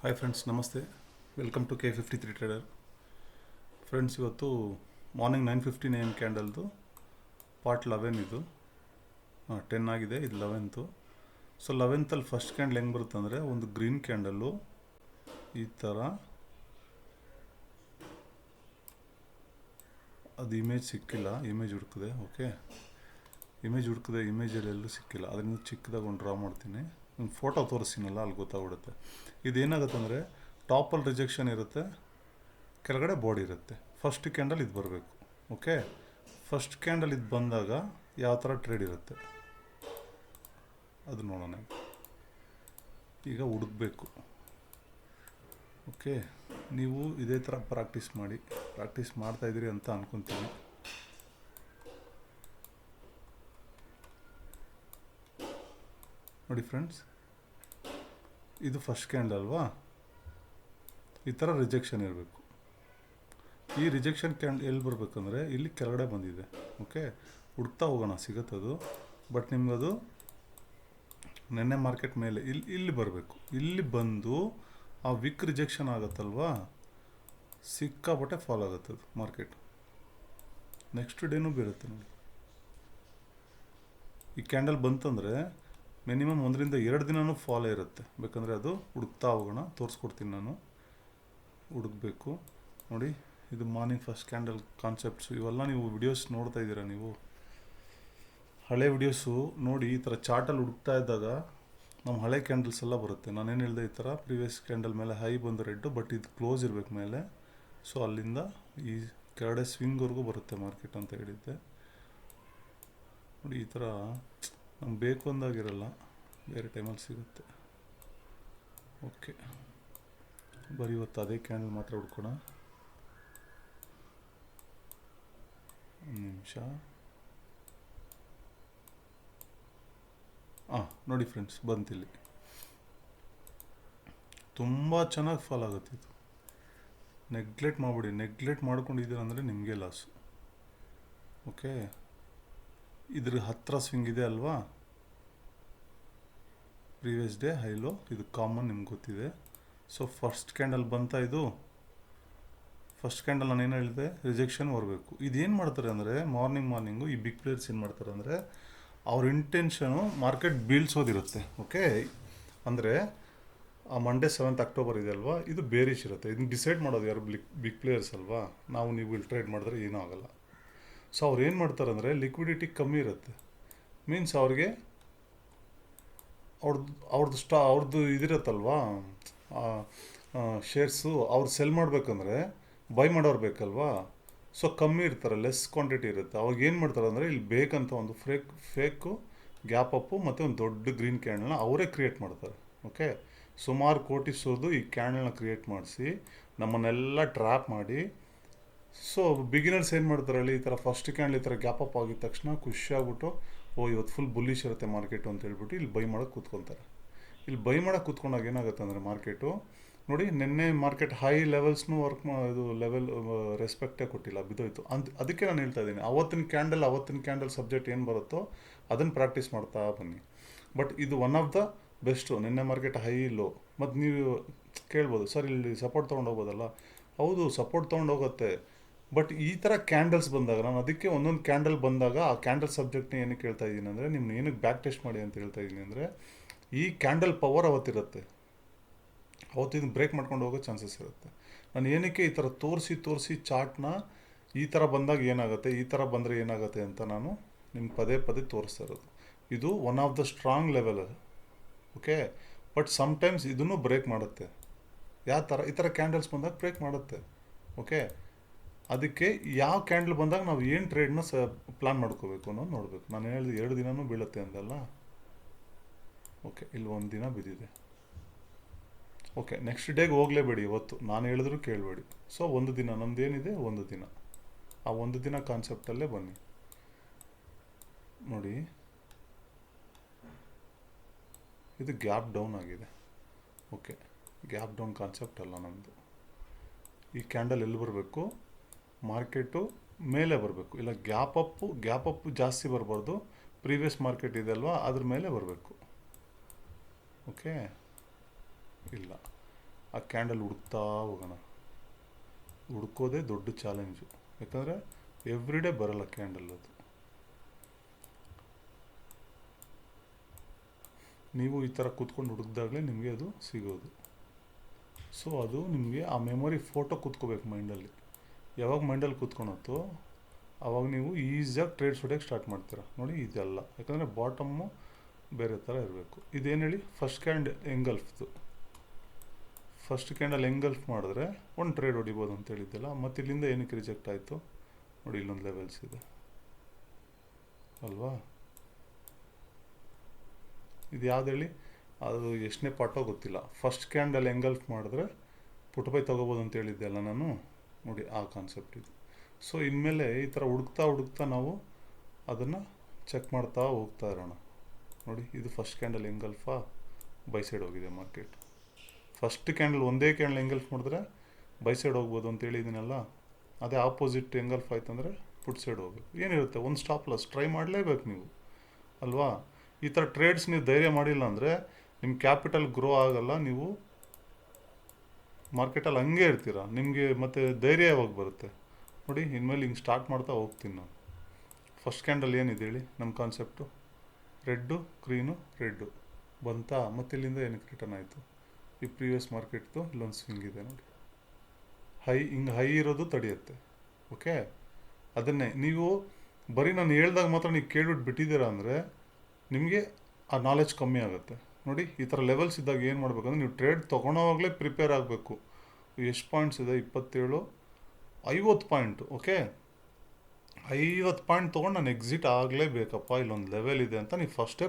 Hi friends, ನಮಸ್ತೆ. Welcome to K53 trader. Friends, ಇವತ್ತು morning 9:59 ಕ್ಯಾಂಡಲ್ದು ಪಾರ್ಟ್ 11 ಇದು. 10 ಆಗಿದೆ, ಇದು 11th. So 11th first candle ಹೆಂಗೆ ಬರುತ್ತೆ ಅಂದರೆ, ಒಂದು ಗ್ರೀನ್ ಕ್ಯಾಂಡಲ್ಲು ಈ ಥರ, ಅದು ಇಮೇಜ್ ಸಿಕ್ಕಿಲ್ಲ, ಇಮೇಜ್ ಹುಡುಕಿದೆ. ಓಕೆ, ಇಮೇಜಲ್ಲಿ ಎಲ್ಲೂ ಸಿಕ್ಕಿಲ್ಲ. ಅದರಿಂದ ಚಿಕ್ಕದಾಗಿ ಒಂದು ಡ್ರಾ ಮಾಡ್ತೀನಿ. ಒಂದು ಫೋಟೋ ತೋರಿಸ್ತೀನಲ್ಲ, ಅಲ್ಲಿ ಗೊತ್ತಾಗ್ಬಿಡುತ್ತೆ. ಇದೇನಾಗುತ್ತೆ ಅಂದರೆ, ಟಾಪಲ್ಲಿ ರಿಜೆಕ್ಷನ್ ಇರುತ್ತೆ, ಕೆಳಗಡೆ ಬಾಡಿ ಇರುತ್ತೆ. ಫಸ್ಟ್ ಕ್ಯಾಂಡಲ್ ಇದು ಬರಬೇಕು. ಓಕೆ, ಫಸ್ಟ್ ಕ್ಯಾಂಡಲ್ ಇದು ಬಂದಾಗ ಯಾವ ಥರ ಟ್ರೇಡ್ ಇರುತ್ತೆ ಅದು ನೋಡೋಣ. ಈಗ ಹುಡುಕಬೇಕು. ಓಕೆ, ನೀವು ಇದೇ ಥರ ಪ್ರಾಕ್ಟೀಸ್ ಮಾಡ್ತಾಯಿದ್ದೀರಿ ಅಂತ ಅಂದ್ಕೊತೀನಿ. ನೋಡಿ ಫ್ರೆಂಡ್ಸ್, ಇದು ಫಸ್ಟ್ ಕ್ಯಾಂಡಲ್ ಅಲ್ವಾ, ಈ ಥರ ರಿಜೆಕ್ಷನ್ ಇರಬೇಕು. ಈ ರಿಜೆಕ್ಷನ್ ಕ್ಯಾಂಡಲ್ ಎಲ್ಲಿ ಬರಬೇಕಂದ್ರೆ ಇಲ್ಲಿ ಕೆಳಗಡೆ ಬಂದಿದೆ. ಓಕೆ, ಹುಡ್ತಾ ಹೋಗೋಣ, ಸಿಗುತ್ತದು. ಬಟ್ ನಿಮಗದು ನೆನ್ನೆ ಮಾರ್ಕೆಟ್ ಮೇಲೆ ಇಲ್ಲಿ ಬರಬೇಕು. ಇಲ್ಲಿ ಬಂದು ಆ ವಿಕ್ ರಿಜೆಕ್ಷನ್ ಆಗುತ್ತಲ್ವಾ, ಸಿಕ್ಕಾಪಟ್ಟೆ ಫಾಲ್ ಆಗುತ್ತೆ ಅದು ಮಾರ್ಕೆಟ್. ನೆಕ್ಸ್ಟ್ ಡೇನೂ ಬೀರುತ್ತೆ ನೋಡಿ. ಈ ಕ್ಯಾಂಡಲ್ ಬಂತಂದರೆ ಮಿನಿಮಮ್ 1 ರಿಂದ 2 ದಿನವೂ ಫಾಲೋ ಇರುತ್ತೆ. ಬೇಕಂದರೆ ಅದು ಹುಡುಕ್ತಾ ಹೋಗೋಣ, ತೋರಿಸ್ಕೊಡ್ತೀನಿ ನಾನು. ಹುಡುಕಬೇಕು ನೋಡಿ. ಇದು ಮಾರ್ನಿಂಗ್ ಫಸ್ಟ್ ಕ್ಯಾಂಡಲ್ ಕಾನ್ಸೆಪ್ಟ್ಸು. ಇವೆಲ್ಲ ನೀವು ವಿಡಿಯೋಸ್ ನೋಡ್ತಾ ಇದ್ದೀರಾ. ನೀವು ಹಳೆ ವಿಡಿಯೋಸು ನೋಡಿ, ಈ ಥರ ಚಾರ್ಟಲ್ಲಿ ಹುಡುಕ್ತಾ ಇದ್ದಾಗ ನಮ್ಮ ಹಳೆ ಕ್ಯಾಂಡಲ್ಸ್ ಎಲ್ಲ ಬರುತ್ತೆ. ನಾನೇನು ಹೇಳಿದೆ, ಈ ಥರ ಪ್ರೀವಿಯಸ್ ಕ್ಯಾಂಡಲ್ ಮೇಲೆ ಹೈ ಬಂದು ರೆಡ್ಡು, ಬಟ್ ಇದು ಕ್ಲೋಸ್ ಇರಬೇಕು ಮೇಲೆ. ಸೊ ಅಲ್ಲಿಂದ ಈ ಕೆಳಗಡೆ ಸ್ವಿಂಗ್ವರೆಗೂ ಬರುತ್ತೆ ಮಾರ್ಕೆಟ್ ಅಂತ ಹೇಳಿದ್ದೆ ನೋಡಿ. ಈ ಥರ ನಮ್ಗೆ ಬೇಕು ಅಂದಾಗಿರಲ್ಲ, ಬೇರೆ ಟೈಮಲ್ಲಿ ಸಿಗುತ್ತೆ. ಓಕೆ, ಬರೀ ಇವತ್ತು ಅದೇ ಕ್ಯಾಂಡಲ್ ಮಾತ್ರ ಹುಡ್ಕೋಣ. ಒಂದು ನಿಮಿಷ. ನೋಡಿ ಫ್ರೆಂಡ್ಸ್, ಬಂತಿಲ್ಲಿ. ತುಂಬ ಚೆನ್ನಾಗಿ ಫಾಲ್ ಆಗುತ್ತೆ ಇದು. ನೆಗ್ಲೆಕ್ಟ್ ಮಾಡಿಬಿಡಿ. ನೆಗ್ಲೆಕ್ಟ್ ಮಾಡ್ಕೊಂಡಿದ್ದೀರ ಅಂದರೆ ನಿಮಗೆ ಲಾಸು. ಓಕೆ, ಇದ್ರ ಹತ್ತಿರ ಸ್ವಿಂಗ್ ಇದೆ ಅಲ್ವಾ, ಪ್ರೀವಿಯಸ್ ಡೇ ಹೈಲೋ, ಇದು ಕಾಮನ್, ನಿಮ್ಗೆ ಗೊತ್ತಿದೆ. ಸೊ ಫಸ್ಟ್ ಕ್ಯಾಂಡಲ್ ಬಂತ. ಇದು ಫಸ್ಟ್ ಕ್ಯಾಂಡಲ್ ನಾನು ಏನು ಹೇಳಿದೆ, ರಿಜೆಕ್ಷನ್ ಬರಬೇಕು. ಇದೇನು ಮಾಡ್ತಾರೆ ಅಂದರೆ, ಮಾರ್ನಿಂಗು ಈ ಬಿಗ್ ಪ್ಲೇಯರ್ಸ್ ಏನು ಮಾಡ್ತಾರೆ ಅಂದರೆ, ಅವ್ರ ಇಂಟೆನ್ಷನು ಮಾರ್ಕೆಟ್ ಬೀಳ್ಸೋದಿರುತ್ತೆ. ಓಕೆ, ಅಂದರೆ ಆ ಮಂಡೇ 7th ಅಕ್ಟೋಬರ್ ಇದೆ ಅಲ್ವಾ, ಇದು ಬೇರಿಶ್ ಇರುತ್ತೆ. ಇದನ್ನ ಡಿಸೈಡ್ ಮಾಡೋದು ಯಾರು? ಬಿಗ್ ಪ್ಲೇಯರ್ಸ್ ಅಲ್ವಾ. ನೀವು ಇಲ್ಲಿ ಟ್ರೇಡ್ ಮಾಡಿದ್ರೆ ಏನೂ ಆಗೋಲ್ಲ. ಸೊ ಅವ್ರು ಏನು ಮಾಡ್ತಾರೆ ಅಂದರೆ, ಲಿಕ್ವಿಡಿಟಿ ಕಮ್ಮಿ ಇರುತ್ತೆ. ಮೀನ್ಸ್ ಅವ್ರಿಗೆ ಅವ್ರದ್ದು ಇದಿರುತ್ತಲ್ವಾ, ಶೇರ್ಸು ಅವ್ರು ಸೆಲ್ ಮಾಡಬೇಕಂದ್ರೆ ಬೈ ಮಾಡೋರು ಬೇಕಲ್ವಾ. ಸೊ ಕಮ್ಮಿ ಇರ್ತಾರೆ, ಲೆಸ್ ಕ್ವಾಂಟಿಟಿ ಇರುತ್ತೆ. ಅವಾಗ ಏನು ಮಾಡ್ತಾರೆ ಅಂದರೆ, ಇಲ್ಲಿ ಬೇಕಂತ ಒಂದು ಫೇಕು ಗ್ಯಾಪ್ ಅಪ್ಪು ಮತ್ತು ಒಂದು ದೊಡ್ಡ ಗ್ರೀನ್ ಕ್ಯಾಂಡಲ್ನ ಅವರೇ ಕ್ರಿಯೇಟ್ ಮಾಡ್ತಾರೆ. ಓಕೆ, ಸುಮಾರು ಕೋಟಿ ಸೋದು ಈ ಕ್ಯಾಂಡಲ್ನ ಕ್ರಿಯೇಟ್ ಮಾಡಿಸಿ ನಮ್ಮನ್ನೆಲ್ಲ ಟ್ರ್ಯಾಪ್ ಮಾಡಿ. ಸೊ ಬಿಗಿನರ್ಸ್ ಏನು ಮಾಡ್ತಾರೆ ಹೇಳಿ, ಈ ಥರ ಫಸ್ಟ್ ಕ್ಯಾಂಡಲ್ ಈ ಥರ ಗ್ಯಾಪ್ ಅಪ್ ಆಗಿದ ತಕ್ಷಣ ಖುಷಿಯಾಗ್ಬಿಟ್ಟು, ಇವತ್ತು ಫುಲ್ ಬುಲ್ಲಿಶ್ ಇರುತ್ತೆ ಮಾರ್ಕೆಟು ಅಂತ ಹೇಳ್ಬಿಟ್ಟು ಇಲ್ಲಿ ಬೈ ಮಾಡೋಕ್ಕೆ ಕೂತ್ಕೊತಾರೆ. ಇಲ್ಲಿ ಬೈ ಮಾಡೋಕ್ಕೆ ಕೂತ್ಕೊಂಡಾಗ ಏನಾಗುತ್ತೆ ಅಂದರೆ, ಮಾರ್ಕೆಟು ನೋಡಿ, ನಿನ್ನೆ ಮಾರ್ಕೆಟ್ ಹೈ ಲೆವೆಲ್ಸ್ನೂ ಇದು ಲೆವೆಲ್ ರೆಸ್ಪೆಕ್ಟೇ ಕೊಟ್ಟಿಲ್ಲ, ಬಿದ್ದೋಯ್ತು. ಅದಕ್ಕೆ ನಾನು ಹೇಳ್ತಾ ಇದ್ದೀನಿ, ಅವತ್ತಿನ ಕ್ಯಾಂಡಲ್ ಸಬ್ಜೆಕ್ಟ್ ಏನು ಬರುತ್ತೋ ಅದನ್ನು ಪ್ರಾಕ್ಟೀಸ್ ಮಾಡ್ತಾ ಬನ್ನಿ. ಬಟ್ ಇದು ಒನ್ ಆಫ್ ದ ಬೆಸ್ಟು. ನಿನ್ನೆ ಮಾರ್ಕೆಟ್ ಹೈ ಲೋ. ಮತ್ತು ನೀವು ಕೇಳ್ಬೋದು, ಸರ್ ಇಲ್ಲಿ ಸಪೋರ್ಟ್ ತೊಗೊಂಡೋಗ್ಬೋದಲ್ಲ. ಹೌದು, ಸಪೋರ್ಟ್ ತೊಗೊಂಡೋಗುತ್ತೆ. ಬಟ್ ಈ ಥರ ಕ್ಯಾಂಡಲ್ಸ್ ಬಂದಾಗ, ನಾನು ಅದಕ್ಕೆ ಒಂದೊಂದು ಕ್ಯಾಂಡಲ್ ಬಂದಾಗ ಆ ಕ್ಯಾಂಡಲ್ ಸಬ್ಜೆಕ್ಟ್ನ ಏನಕ್ಕೆ ಹೇಳ್ತಾ ಇದ್ದೀನಿ ಅಂದರೆ, ನಿಮ್ಮನ್ನ ಏನಕ್ಕೆ ಬ್ಯಾಕ್ ಟೆಸ್ಟ್ ಮಾಡಿ ಅಂತ ಹೇಳ್ತಾ ಇದ್ದೀನಿ ಅಂದರೆ, ಈ ಕ್ಯಾಂಡಲ್ ಪವರ್ ಅವತ್ತಿರುತ್ತೆ. ಅವತ್ತಿನ ಬ್ರೇಕ್ ಮಾಡ್ಕೊಂಡು ಹೋಗೋ ಚಾನ್ಸಸ್ ಇರುತ್ತೆ. ನಾನು ಏನಕ್ಕೆ ಈ ಥರ ತೋರಿಸಿ ಚಾರ್ಟ್ನ ಈ ಥರ ಬಂದಾಗ ಏನಾಗುತ್ತೆ, ಈ ಥರ ಬಂದರೆ ಏನಾಗುತ್ತೆ ಅಂತ ನಾನು ನಿಮ್ಗೆ ಪದೇ ತೋರಿಸ್ತಾ ಇರೋದು. ಇದು one of the strong level. Okay, but sometimes ಇದನ್ನು ಬ್ರೇಕ್ ಮಾಡುತ್ತೆ. ಯಾವ ಥರ ಈ ಥರ ಕ್ಯಾಂಡಲ್ಸ್ ಬಂದಾಗ ಬ್ರೇಕ್ ಮಾಡುತ್ತೆ. ಓಕೆ, ಅದಕ್ಕೆ ಯಾವ ಕ್ಯಾಂಡಲ್ ಬಂದಾಗ ನಾವು ಏನು ಟ್ರೇಡ್ನ ಪ್ಲಾನ್ ಮಾಡ್ಕೋಬೇಕು ಅನ್ನೋದು ನೋಡಬೇಕು. ನಾನು ಹೇಳಿದೆ 2 ದಿನವೂ ಬೀಳುತ್ತೆ ಅಂದಲ್ಲ. ಓಕೆ, ಇಲ್ಲಿ 1 ದಿನ ಬಿದ್ದಿದೆ. ಓಕೆ, ನೆಕ್ಸ್ಟ್ ಡೇಗೆ ಹೋಗಲೇಬೇಡಿ. ಇವತ್ತು ನಾನು ಹೇಳಿದ್ರು ಕೇಳಬೇಡಿ. ಸೊ 1 ದಿನ ನಮ್ಮದೇನಿದೆ, 1 ದಿನ, ಆ 1 ದಿನ ಕಾನ್ಸೆಪ್ಟಲ್ಲೇ ಬನ್ನಿ. ನೋಡಿ, ಇದು ಗ್ಯಾಪ್ ಡೌನ್ ಆಗಿದೆ. ಓಕೆ, ಗ್ಯಾಪ್ ಡೌನ್ ಕಾನ್ಸೆಪ್ಟ್ ಅಲ್ಲ ನಮ್ಮದು. ಈ ಕ್ಯಾಂಡಲ್ ಎಲ್ಲಿ ಬರಬೇಕು, ಮಾರ್ಕೆಟು ಮೇಲೆ ಬರಬೇಕು. ಇಲ್ಲ ಗ್ಯಾಪ್ ಅಪ್ಪು ಜಾಸ್ತಿ ಬರಬಾರ್ದು. ಪ್ರೀವಿಯಸ್ ಮಾರ್ಕೆಟ್ ಇದೆ ಅಲ್ವಾ, ಅದ್ರ ಮೇಲೆ ಬರಬೇಕು. ಓಕೆ, ಇಲ್ಲ ಆ ಕ್ಯಾಂಡಲ್ ಹುಡುಕ್ತಾ ಹೋಗೋಣ. ಹುಡ್ಕೋದೇ ದೊಡ್ಡ ಚಾಲೆಂಜು, ಯಾಕಂದರೆ ಎವ್ರಿಡೇ ಬರಲ್ಲ ಕ್ಯಾಂಡಲ್ ಅದು. ನೀವು ಈ ಥರ ಕೂತ್ಕೊಂಡು ಹುಡುಕ್ದಾಗಲೇ ನಿಮಗೆ ಅದು ಸಿಗೋದು. ಸೊ ಅದು ನಿಮಗೆ ಆ ಮೆಮೊರಿ ಫೋಟೋ ಕೂತ್ಕೋಬೇಕು ಮೈಂಡಲ್ಲಿ. ಯಾವಾಗ ಮೈಂಡಲ್ಲಿ ಕೂತ್ಕೊಳತ್ತೋ ಆವಾಗ ನೀವು ಈಸಿಯಾಗಿ ಟ್ರೇಡ್ಸ್ ಹೊಡೆಯೋಕ್ಕೆ ಸ್ಟಾರ್ಟ್ ಮಾಡ್ತೀರಾ. ನೋಡಿ ಇದೆಲ್ಲ ಯಾಕಂದರೆ ಬಾಟಮ್ಮು ಬೇರೆ ಥರ ಇರಬೇಕು. ಇದೇನು ಹೇಳಿ, ಫಸ್ಟ್ ಎಂಗಲ್ಫ್ದು ಫಸ್ಟ್ ಕ್ಯಾಂಡಲ್ ಎಂಗಲ್ಫ್ ಮಾಡಿದ್ರೆ ಒಂದು ಟ್ರೇಡ್ ಹೊಡಿಬೋದು ಅಂತ ಹೇಳಿದ್ದೆಲ್ಲ. ಮತ್ತು ಇಲ್ಲಿಂದ ಏನಕ್ಕೆ ರಿಜೆಕ್ಟ್ ಆಯಿತು ನೋಡಿ, ಇಲ್ಲೊಂದು ಲೆವೆಲ್ಸ್ ಇದೆ ಅಲ್ವಾ. ಇದು ಯಾವ್ದು ಹೇಳಿ, ಅದು ಎಷ್ಟನೇ ಪಾರ್ಟೋ ಗೊತ್ತಿಲ್ಲ. ಫಸ್ಟ್ ಕ್ಯಾಂಡಲ್ ಎಂಗಲ್ಫ್ ಮಾಡಿದ್ರೆ ಪುಟ್ಬೈ ತೊಗೋಬೋದು ಅಂತ ಹೇಳಿದ್ದೆ ಅಲ್ಲ ನಾನು. ನೋಡಿ ಆ ಕಾನ್ಸೆಪ್ಟ್ ಇದು. ಸೊ ಇನ್ಮೇಲೆ ಈ ಥರ ಹುಡುಕ್ತಾ ನಾವು ಅದನ್ನು ಚೆಕ್ ಮಾಡ್ತಾ ಹೋಗ್ತಾ ಇರೋಣ. ನೋಡಿ ಇದು ಫಸ್ಟ್ ಕ್ಯಾಂಡಲ್ ಎಂಗಲ್ಫಾ, ಬೈ ಸೈಡ್ ಹೋಗಿದೆ ಮಾರ್ಕೆಟ್. ಫಸ್ಟ್ ಕ್ಯಾಂಡಲ್ ಒಂದೇ ಕ್ಯಾಂಡಲ್ ಎಂಗಲ್ಫ್ ಮಾಡಿದ್ರೆ ಬೈ ಸೈಡ್ ಹೋಗ್ಬೋದು ಅಂತ ಹೇಳಿದ್ದೀನಲ್ಲ. ಅದೇ ಆಪೋಸಿಟ್ ಎಂಗಲ್ಫ್ ಆಯ್ತು ಅಂದರೆ ಪುಟ್ ಸೈಡ್ ಹೋಗ್ಬೇಕು. ಏನಿರುತ್ತೆ, ಒಂದು ಸ್ಟಾಪ್ ಲಾಸ್ ಟ್ರೈ ಮಾಡಲೇಬೇಕು ನೀವು ಅಲ್ವಾ. ಈ ಥರ ಟ್ರೇಡ್ಸ್ ನೀವು ಧೈರ್ಯ ಮಾಡಿಲ್ಲ ಅಂದರೆ ನಿಮ್ಮ ಕ್ಯಾಪಿಟಲ್ ಗ್ರೋ ಆಗಲ್ಲ. ನೀವು ಮಾರ್ಕೆಟಲ್ಲಿ ಹಂಗೆ ಇರ್ತೀರ, ನಿಮಗೆ ಮತ್ತು ಧೈರ್ಯ ಯಾವಾಗ ಬರುತ್ತೆ ನೋಡಿ. ಇನ್ಮೇಲೆ ಹಿಂಗೆ ಸ್ಟಾರ್ಟ್ ಮಾಡ್ತಾ ಹೋಗ್ತೀನಿ ನಾನು. ಫಸ್ಟ್ ಕ್ಯಾಂಡಲ್ ಏನಿದೆ ಹೇಳಿ ನಮ್ಮ ಕಾನ್ಸೆಪ್ಟು, ರೆಡ್ಡು ಗ್ರೀನು ರೆಡ್ಡು ಬಂತಾ. ಮತ್ತು ಇಲ್ಲಿಂದ ಏನಕ್ಕೆ ರಿಟರ್ನ್ ಆಯಿತು, ಈ ಪ್ರೀವಿಯಸ್ ಮಾರ್ಕೆಟ್ದು ಇಲ್ಲೊಂದು ಸ್ವಿಂಗ್ ಇದೆ ನೋಡಿ. ಹಿಂಗೆ ಹೈ ಇರೋದು ತಡೆಯುತ್ತೆ. ಓಕೆ, ಅದನ್ನೇ ನೀವು ಬರೀ ನಾನು ಹೇಳ್ದಾಗ ಮಾತ್ರ ನೀವು ಕೇಳ್ಬಿಟ್ಟು ಬಿಟ್ಟಿದ್ದೀರಾ ಅಂದರೆ ನಿಮಗೆ ಆ ನಾಲೆಜ್ ಕಮ್ಮಿ ಆಗುತ್ತೆ. ನೋಡಿ ಈ ಥರ ಲೆವೆಲ್ಸ್ ಇದ್ದಾಗ ಏನು ಮಾಡಬೇಕಂದ್ರೆ ನೀವು ಟ್ರೇಡ್ ತೊಗೊಳೋವಾಗಲೇ ಪ್ರಿಪೇರ್ ಆಗಬೇಕು. ಎಷ್ಟು ಪಾಯಿಂಟ್ಸ್ ಇದೆ, 27, 50 ಪಾಯಿಂಟು. ಓಕೆ, 50 ಪಾಯಿಂಟ್ ತೊಗೊಂಡು ನಾನು ಎಕ್ಸಿಟ್ ಆಗಲೇಬೇಕಪ್ಪ, ಇಲ್ಲೊಂದು ಲೆವೆಲ್ ಇದೆ ಅಂತ ನೀವು ಫಸ್ಟೇ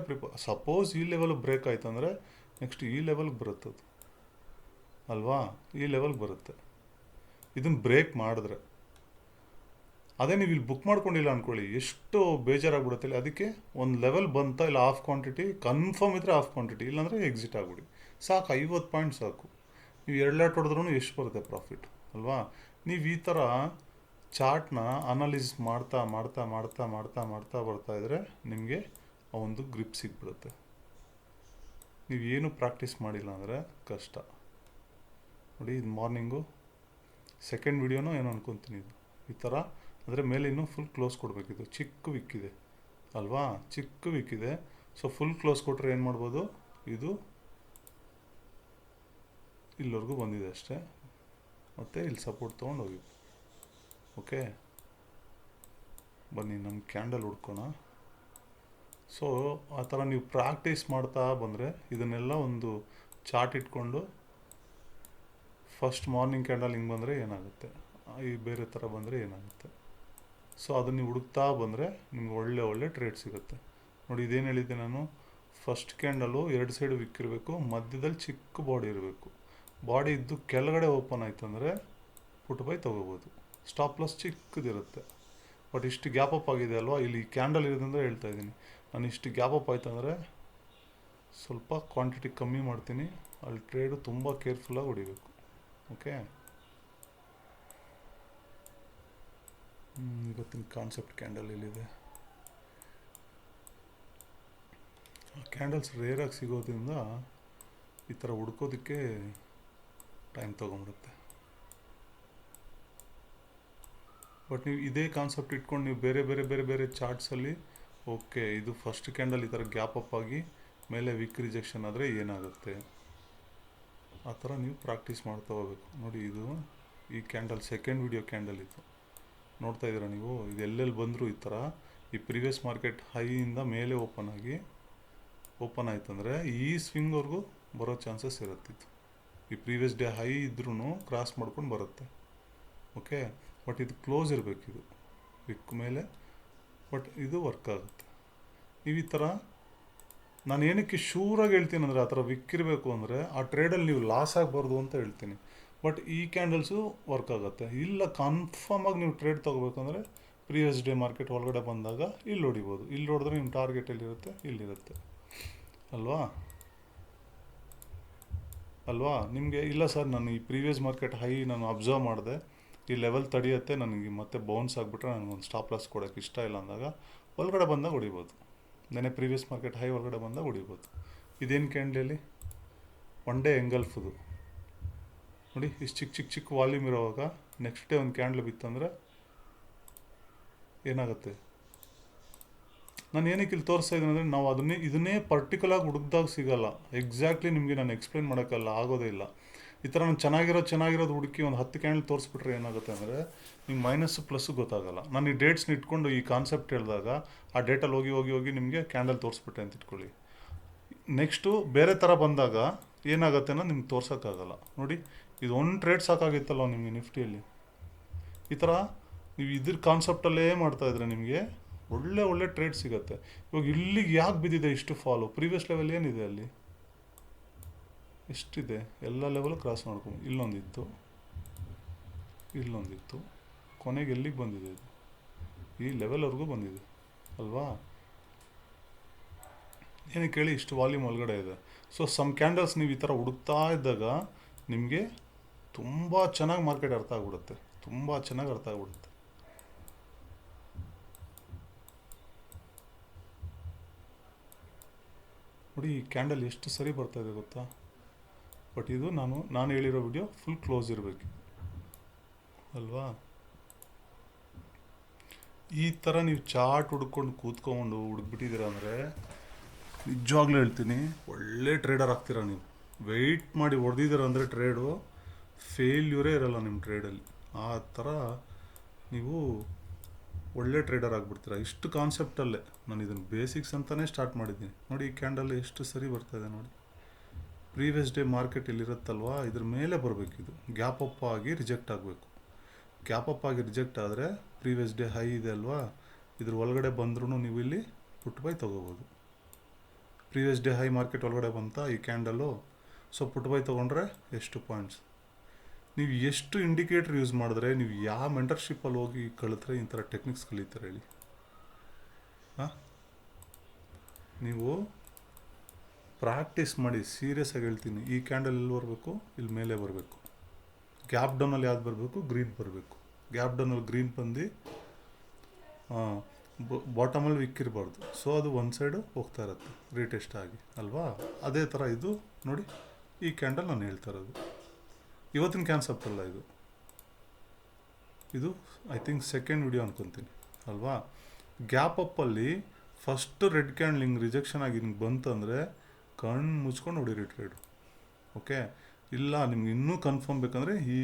ಸಪೋಸ್ ಈ ಲೆವೆಲ್ ಬ್ರೇಕ್ ಆಯ್ತು ಅಂದರೆ ನೆಕ್ಸ್ಟ್ ಈ ಲೆವೆಲ್ಗೆ ಬರುತ್ತೆ ಅದು ಅಲ್ವಾ. ಈ ಲೆವೆಲ್ಗೆ ಬರುತ್ತೆ. ಇದನ್ನು ಬ್ರೇಕ್ ಮಾಡಿದ್ರೆ ಅದೇ ನೀವು ಇಲ್ಲಿ ಬುಕ್ ಮಾಡ್ಕೊಂಡಿಲ್ಲ ಅಂದ್ಕೊಳ್ಳಿ, ಎಷ್ಟು ಬೇಜಾರಾಗ್ಬಿಡುತ್ತೆ. ಅದಕ್ಕೆ ಒಂದು ಲೆವೆಲ್ ಬಂತ, ಇಲ್ಲ ಆಫ್ ಕ್ವಾಂಟಿಟಿ ಕನ್ಫರ್ಮ್ ಇದ್ದರೆ ಆಫ್ ಕ್ವಾಂಟಿಟಿ, ಇಲ್ಲಾಂದರೆ ಎಕ್ಸಿಟ್ ಆಗಿಬಿಡಿ ಸಾಕು. 50 ಪಾಯಿಂಟ್ ಸಾಕು. ನೀವು 2 ಲಾಟ್ ಹೊಡೆದ್ರೂ ಎಷ್ಟು ಬರುತ್ತೆ ಪ್ರಾಫಿಟ್ ಅಲ್ವಾ. ನೀವು ಈ ಥರ ಚಾರ್ಟ್ನ ಅನಾಲಿಸಿಸ್ ಮಾಡ್ತಾ ಬರ್ತಾ ಇದ್ದರೆ ನಿಮಗೆ ಆ ಒಂದು ಗ್ರಿಪ್ ಸಿಗ್ಬಿಡುತ್ತೆ. ನೀವೇನು ಪ್ರಾಕ್ಟೀಸ್ ಮಾಡಿಲ್ಲ ಅಂದರೆ ಕಷ್ಟ. ನೋಡಿ ಇದು ಮಾರ್ನಿಂಗು ಸೆಕೆಂಡ್ ವಿಡಿಯೋನೋ ಏನೋ ಅನ್ಕೊತೀನಿ. ಇದು ಈ ಥರ ಅಂದರೆ ಮೇಲೆ ಇನ್ನೂ ಫುಲ್ ಕ್ಲೋಸ್ ಕೊಡಬೇಕಿತ್ತು. ಚಿಕ್ಕ ವಿಕ್ಕಿದೆ ಅಲ್ವಾ, ಚಿಕ್ಕ ವಿಕ್ಕಿದೆ. ಸೊ ಫುಲ್ ಕ್ಲೋಸ್ ಕೊಟ್ಟರೆ ಏನು ಮಾಡ್ಬೋದು, ಇದು ಇಲ್ಲಿವರೆಗೂ ಬಂದಿದೆ ಅಷ್ಟೇ, ಮತ್ತು ಇಲ್ಲಿ ಸಪೋರ್ಟ್ ತೊಗೊಂಡು ಹೋಗಿ. ಓಕೆ, ಬನ್ನಿ ನಮ್ಮ ಕ್ಯಾಂಡಲ್ ಹುಡ್ಕೋಣ. ಸೊ ಆ ಥರ ನೀವು ಪ್ರಾಕ್ಟೀಸ್ ಮಾಡ್ತಾ ಬಂದರೆ ಇದನ್ನೆಲ್ಲ ಒಂದು ಚಾರ್ಟ್ ಇಟ್ಕೊಂಡು ಫಸ್ಟ್ ಮಾರ್ನಿಂಗ್ ಕ್ಯಾಂಡಲ್ ಹಿಂಗೆ ಬಂದರೆ ಏನಾಗುತ್ತೆ, ಈ ಬೇರೆ ಥರ ಬಂದರೆ ಏನಾಗುತ್ತೆ. ಸೊ ಅದನ್ನು ನೀವು ಹುಡುಕ್ತಾ ಬಂದರೆ ನಿಮ್ಗೆ ಒಳ್ಳೆ ಟ್ರೇಡ್ ಸಿಗುತ್ತೆ. ನೋಡಿ ಇದೇನು ಹೇಳಿದ್ದೆ ನಾನು, ಫಸ್ಟ್ ಕ್ಯಾಂಡಲು 2 ಸೈಡು ವಿಕ್ಕಿರಬೇಕು, ಮಧ್ಯದಲ್ಲಿ ಚಿಕ್ಕ ಬಾಡಿ ಇರಬೇಕು. ಬಾಡಿ ಇದ್ದು ಕೆಳಗಡೆ ಓಪನ್ ಆಯಿತು ಅಂದರೆ ಪುಟ್ ಬೈ ತೊಗೋಬೋದು. ಸ್ಟಾಪ್ ಲಾಸ್ ಚಿಕ್ಕದಿರುತ್ತೆ. ಬಟ್ ಇಷ್ಟು ಗ್ಯಾಪ್ ಅಪ್ ಆಗಿದೆ ಅಲ್ವಾ, ಇಲ್ಲಿ ಕ್ಯಾಂಡಲ್ ಇರೋದ್ರಿಂದ ಹೇಳ್ತಾ ಇದ್ದೀನಿ ನಾನು. ಇಷ್ಟು ಗ್ಯಾಪ್ ಅಪ್ ಆಯ್ತು ಅಂದರೆ ಸ್ವಲ್ಪ ಕ್ವಾಂಟಿಟಿ ಕಮ್ಮಿ ಮಾಡ್ತೀನಿ. ಅಲ್ಲಿ ಟ್ರೇಡು ತುಂಬ ಕೇರ್ಫುಲ್ಲಾಗಿ ಹೊಡಿಬೇಕು. ಓಕೆ, ಇವತ್ತಿನ ಕಾನ್ಸೆಪ್ಟ್ ಕ್ಯಾಂಡಲ್ ಇಲ್ಲಿದೆ. ಕ್ಯಾಂಡಲ್ಸ್ ರೇರಾಗಿ ಸಿಗೋದ್ರಿಂದ ಈ ಥರ ಹುಡ್ಕೋದಕ್ಕೆ ಟೈಮ್ ತೊಗೊಂಬಿಡುತ್ತೆ. ಬಟ್ ನೀವು ಇದೇ ಕಾನ್ಸೆಪ್ಟ್ ಇಟ್ಕೊಂಡು ನೀವು ಬೇರೆ ಚಾರ್ಟ್ಸಲ್ಲಿ ಓಕೆ ಇದು ಫಸ್ಟ್ ಕ್ಯಾಂಡಲ್ ಈ ಥರ ಗ್ಯಾಪ್ ಅಪ್ ಆಗಿ ಮೇಲೆ ವಿಕ್ ರಿಜೆಕ್ಷನ್ ಆದರೆ ಏನಾಗುತ್ತೆ, ಆ ಥರ ನೀವು ಪ್ರಾಕ್ಟೀಸ್ ಮಾಡ್ತಾ ಹೋಗ್ಬೇಕು. ನೋಡಿ ಇದು ಈ ಕ್ಯಾಂಡಲ್ ಸೆಕೆಂಡ್ ವಿಡಿಯೋ ಕ್ಯಾಂಡಲ್ ಇದು ನೋಡ್ತಾ ಇದ್ದೀರಾ ನೀವು. ಇದು ಎಲ್ಲೆಲ್ಲಿ ಬಂದರೂ ಈ ಥರ ಈ ಪ್ರೀವಿಯಸ್ ಮಾರ್ಕೆಟ್ ಹೈಯಿಂದ ಮೇಲೆ ಓಪನ್ ಆಯ್ತು ಅಂದರೆ ಈ ಸ್ವಿಂಗ್ವರೆಗೂ ಬರೋ ಚಾನ್ಸಸ್ ಇರುತ್ತಿತ್ತು. ಈ ಪ್ರೀವಿಯಸ್ ಡೇ ಹೈ ಇದ್ರೂ ಕ್ರಾಸ್ ಮಾಡ್ಕೊಂಡು ಬರುತ್ತೆ. ಓಕೆ, ಬಟ್ ಇದು ಕ್ಲೋಸ್ ಇರಬೇಕು, ಇದು ವಿಕ್ ಮೇಲೆ. ಬಟ್ ಇದು ವರ್ಕ್ ಆಗುತ್ತೆ. ನೀವು ಈ ಥರ ನಾನು ಏನಕ್ಕೆ ಶೂರಾಗಿ ಹೇಳ್ತೀನಿ ಅಂದರೆ ಆ ಥರ ವಿಕ್ಕಿರಬೇಕು ಅಂದರೆ ಆ ಟ್ರೇಡಲ್ಲಿ ನೀವು ಲಾಸ್ ಆಗಬಾರ್ದು ಅಂತ ಹೇಳ್ತೀನಿ. ಬಟ್ ಈ ಕ್ಯಾಂಡಲ್ಸು ವರ್ಕ್ ಆಗುತ್ತೆ. ಇಲ್ಲ ಕನ್ಫರ್ಮಾಗಿ ನೀವು ಟ್ರೇಡ್ ತೊಗೋಬೇಕಂದ್ರೆ ಪ್ರೀವಿಯಸ್ ಡೇ ಮಾರ್ಕೆಟ್ ಒಳಗಡೆ ಬಂದಾಗ ಇಲ್ಲಿ ಹೊಡಿಬೋದು. ಇಲ್ಲಿ ಹೊಡೆದ್ರೆ ನಿಮ್ಮ ಟಾರ್ಗೆಟ್ ಎಲ್ಲಿರುತ್ತೆ, ಇಲ್ಲಿರುತ್ತೆ ಅಲ್ವಾ. ನಿಮಗೆ ಇಲ್ಲ ಸರ್ ನಾನು ಈ ಪ್ರೀವಿಯಸ್ ಮಾರ್ಕೆಟ್ ಹೈ ನಾನು ಅಬ್ಸರ್ವ್ ಮಾಡಿದೆ, ಈ ಲೆವೆಲ್ ತಡೆಯುತ್ತೆ, ನನಗೆ ಮತ್ತೆ ಬೌನ್ಸ್ ಆಗಿಬಿಟ್ರೆ ನನಗೊಂದು ಸ್ಟಾಪ್ ಲಾಸ್ ಕೊಡೋಕ್ಕೆ ಇಷ್ಟ ಇಲ್ಲ ಅಂದಾಗ ಒಳಗಡೆ ಬಂದಾಗ ಹೊಡಿಬೋದು. ನೆನೆ ಪ್ರೀವಿಯಸ್ ಮಾರ್ಕೆಟ್ ಹೈ ಒಳಗಡೆ ಬಂದಾಗ ಹೊಡಿಬೋದು. ಇದೇನು ಕ್ಯಾಂಡಲಲ್ಲಿ 1 ಡೇ ಎಂಗಲ್ಫುದು ನೋಡಿ ಇಷ್ಟು ಚಿಕ್ಕ ಚಿಕ್ಕ ಚಿಕ್ಕ ವಾಲ್ಯೂಮ್ ಇರೋವಾಗ ನೆಕ್ಸ್ಟ್ ಡೇ ಒಂದು ಕ್ಯಾಂಡ್ಲ್ ಬಿತ್ತಂದರೆ ಏನಾಗುತ್ತೆ. ನಾನು ಏನಕ್ಕೆ ಇಲ್ಲಿ ತೋರಿಸ್ತಾ ಇದ್ದೀನಿ ಅಂದರೆ ನಾವು ಇದನ್ನೇ ಪರ್ಟಿಕ್ಯುಲರ್ ಹುಡುಕ್ದಾಗ ಸಿಗಲ್ಲ. ಎಕ್ಸಾಕ್ಟ್ಲಿ ನಿಮಗೆ ನಾನು ಎಕ್ಸ್ಪ್ಲೇನ್ ಮಾಡೋಕ್ಕಲ್ಲ, ಆಗೋದೇ ಇಲ್ಲ. ಈ ಥರ ನಾನು ಚೆನ್ನಾಗಿರೋದು ಹುಡುಕಿ ಒಂದು 10 ಕ್ಯಾಂಡಲ್ ತೋರಿಸ್ಬಿಟ್ರೆ ಏನಾಗುತ್ತೆ ಅಂದರೆ ನಿಮ್ಗೆ ಮೈನಸ್ ಪ್ಲಸ್ಸು ಗೊತ್ತಾಗಲ್ಲ. ನಾನು ಈ ಡೇಟ್ಸ್ನ ಇಟ್ಕೊಂಡು ಈ ಕಾನ್ಸೆಪ್ಟ್ ಹೇಳಿದಾಗ ಆ ಡೇಟಲ್ಲಿ ಹೋಗಿ ನಿಮಗೆ ಕ್ಯಾಂಡಲ್ ತೋರಿಸ್ಬಿಟ್ಟೆ ಅಂತ ಇಟ್ಕೊಳ್ಳಿ. ನೆಕ್ಸ್ಟು ಬೇರೆ ಥರ ಬಂದಾಗ ಏನಾಗುತ್ತೆ ಅನ್ನೋ ನಿಮ್ಗೆ ತೋರ್ಸೋಕ್ಕಾಗಲ್ಲ. ನೋಡಿ ಇದು ಒಂದು ಟ್ರೇಡ್ ಸಾಕಾಗಿತ್ತಲ್ಲ ನಿಮಗೆ ನಿಫ್ಟಿಯಲ್ಲಿ. ಈ ಥರ ನೀವು ಇದ್ರ ಕಾನ್ಸೆಪ್ಟಲ್ಲೇ ಮಾಡ್ತಾಯಿದ್ರೆ ನಿಮಗೆ ಒಳ್ಳೆ ಟ್ರೇಡ್ ಸಿಗುತ್ತೆ. ಇವಾಗ ಇಲ್ಲಿಗೆ ಯಾಕೆ ಬಿದ್ದಿದೆ ಇಷ್ಟು ಫಾಲು? ಪ್ರೀವಿಯಸ್ ಲೆವೆಲ್ ಏನಿದೆ ಅಲ್ಲಿ, ಎಷ್ಟಿದೆ? ಎಲ್ಲ ಲೆವೆಲ್ ಕ್ರಾಸ್ ಮಾಡ್ಕೊಂಡು ಇಲ್ಲೊಂದಿತ್ತು ಕೊನೆಗೆ ಎಲ್ಲಿಗೆ ಬಂದಿದೆ? ಇದು ಈ ಲೆವೆಲ್ವರೆಗೂ ಬಂದಿದೆ ಅಲ್ವಾ? ಏನಕ್ಕೆ ಹೇಳಿ, ಇಷ್ಟು ವಾಲ್ಯೂಮ್ ಒಳಗಡೆ ಇದೆ. ಸೊ ಸಮ್ ಕ್ಯಾಂಡಲ್ಸ್ ನೀವು ಈ ಥರ ಹುಡುಕ್ತಾ ಇದ್ದಾಗ ನಿಮಗೆ ತುಂಬ ಚೆನ್ನಾಗಿ ಮಾರ್ಕೆಟ್ ಅರ್ಥ ಆಗ್ಬಿಡುತ್ತೆ. ನೋಡಿ ಈ ಕ್ಯಾಂಡಲ್ ಎಷ್ಟು ಸರಿ ಬರ್ತಾಯಿದೆ ಗೊತ್ತಾ? ಬಟ್ ಇದು ನಾನು ಹೇಳಿರೋ ವಿಡಿಯೋ ಫುಲ್ ಕ್ಲೋಸ್ ಇರಬೇಕು ಅಲ್ವಾ? ಈ ಥರ ನೀವು ಚಾರ್ಟ್ ಹುಡ್ಕೊಂಡು ಕೂತ್ಕೊಂಡು ಹುಡುಕ್ಬಿಟ್ಟಿದ್ದೀರ ಅಂದರೆ ನಿಜವಾಗ್ಲೂ ಹೇಳ್ತೀನಿ, ಒಳ್ಳೆ ಟ್ರೇಡರ್ ಆಗ್ತೀರ ನೀವು. ವೆಯ್ಟ್ ಮಾಡಿ ಹೊಡೆದಿದ್ದೀರ ಅಂದರೆ ಟ್ರೇಡು ಫೇಲ್ಯೂರೇ ಇರಲ್ಲ ನಿಮ್ಮ ಟ್ರೇಡಲ್ಲಿ. ಆ ಥರ ನೀವು ಒಳ್ಳೆ ಟ್ರೇಡರ್ ಆಗಿಬಿಡ್ತೀರ ಇಷ್ಟು ಕಾನ್ಸೆಪ್ಟಲ್ಲೇ. ನಾನು ಇದನ್ನು ಬೇಸಿಕ್ಸ್ ಅಂತಲೇ ಸ್ಟಾರ್ಟ್ ಮಾಡಿದ್ದೀನಿ. ನೋಡಿ ಈ ಕ್ಯಾಂಡಲ್ ಎಷ್ಟು ಸರಿ ಬರ್ತಾಯಿದೆ ನೋಡಿ. ಪ್ರೀವಿಯಸ್ ಡೇ ಮಾರ್ಕೆಟ್ ಇಲ್ಲಿರುತ್ತಲ್ವಾ, ಇದ್ರ ಮೇಲೆ ಬರಬೇಕು. ಇದು ಗ್ಯಾಪ್ ಅಪ್ ಆಗಿ ರಿಜೆಕ್ಟ್ ಆಗಬೇಕು. ಗ್ಯಾಪ್ ಅಪ್ ಆಗಿ ರಿಜೆಕ್ಟ್ ಆದರೆ ಪ್ರೀವಿಯಸ್ ಡೇ ಹೈ ಇದೆ ಅಲ್ವಾ, ಇದ್ರ ಒಳಗಡೆ ಬಂದ್ರೂ ನೀವು ಇಲ್ಲಿ ಪುಟ್ ಬೈ ತೊಗೋಬೋದು. ಪ್ರೀವಿಯಸ್ ಡೇ ಹೈ ಮಾರ್ಕೆಟ್ ಒಳಗಡೆ ಬಂತ ಈ ಕ್ಯಾಂಡಲು. ಸೊ ಪುಟ್ ಬೈ ತೊಗೊಂಡ್ರೆ ಎಷ್ಟು ಪಾಯಿಂಟ್ಸ್? ನೀವು ಎಷ್ಟು ಇಂಡಿಕೇಟ್ರ್ ಯೂಸ್ ಮಾಡಿದ್ರೆ, ನೀವು ಯಾವ ಮೆಂಟರ್ಶಿಪ್ಪಲ್ಲಿ ಹೋಗಿ ಕಲಿತ್ರೆ ಈ ಥರ ಟೆಕ್ನಿಕ್ಸ್ ಕಲಿತಾರೆ ಹೇಳಿ? ನೀವು ಪ್ರಾಕ್ಟೀಸ್ ಮಾಡಿ. ಸೀರಿಯಸ್ ಆಗಿ ಹೇಳ್ತೀನಿ, ಈ ಕ್ಯಾಂಡಲ್ ಎಲ್ಲಿ ಬರಬೇಕು? ಇಲ್ಲಿ ಮೇಲೆ ಬರಬೇಕು. ಗ್ಯಾಪ್ ಡೌನಲ್ಲಿ ಯಾವ್ದು ಬರಬೇಕು? ಗ್ರೀನ್ ಬರಬೇಕು. ಗ್ಯಾಪ್ ಡೌನಲ್ಲಿ ಗ್ರೀನ್ ಬಂದು ಬಾಟಮಲ್ಲಿ ವಿಕ್ಕಿರಬಾರ್ದು. ಸೊ ಅದು ಒಂದು ಸೈಡು ಹೋಗ್ತಾ ಇರುತ್ತೆ ರೀಟೆಸ್ಟ್ ಆಗಿ ಅಲ್ವಾ? ಅದೇ ಥರ ಇದು ನೋಡಿ, ಈ ಕ್ಯಾಂಡಲ್ ನಾನು ಹೇಳ್ತಾ ಇರೋದು ಇವತ್ತಿನ ಕಾನ್ಸೆಪ್ಟ್ ಅಲ್ಲ ಇದು ಐ ಥಿಂಕ್ ಸೆಕೆಂಡ್ ವಿಡಿಯೋ ಅನ್ಕೊತೀನಿ ಅಲ್ವಾ? ಗ್ಯಾಪ್ ಅಪ್ಪಲ್ಲಿ ಫಸ್ಟ್ ರೆಡ್ ಕ್ಯಾಂಡಲ್ ಹಿಂಗೆ ರಿಜೆಕ್ಷನ್ ಆಗಿ ಹಿಂಗೆ ಬಂತಂದರೆ ಕಣ್ಣು ಮುಚ್ಕೊಂಡು ಹೊಡೀರಿ ಟ್ರೇಡು. ಓಕೆ, ಇಲ್ಲ ನಿಮ್ಗೆ ಇನ್ನೂ ಕನ್ಫರ್ಮ್ ಬೇಕಂದರೆ ಈ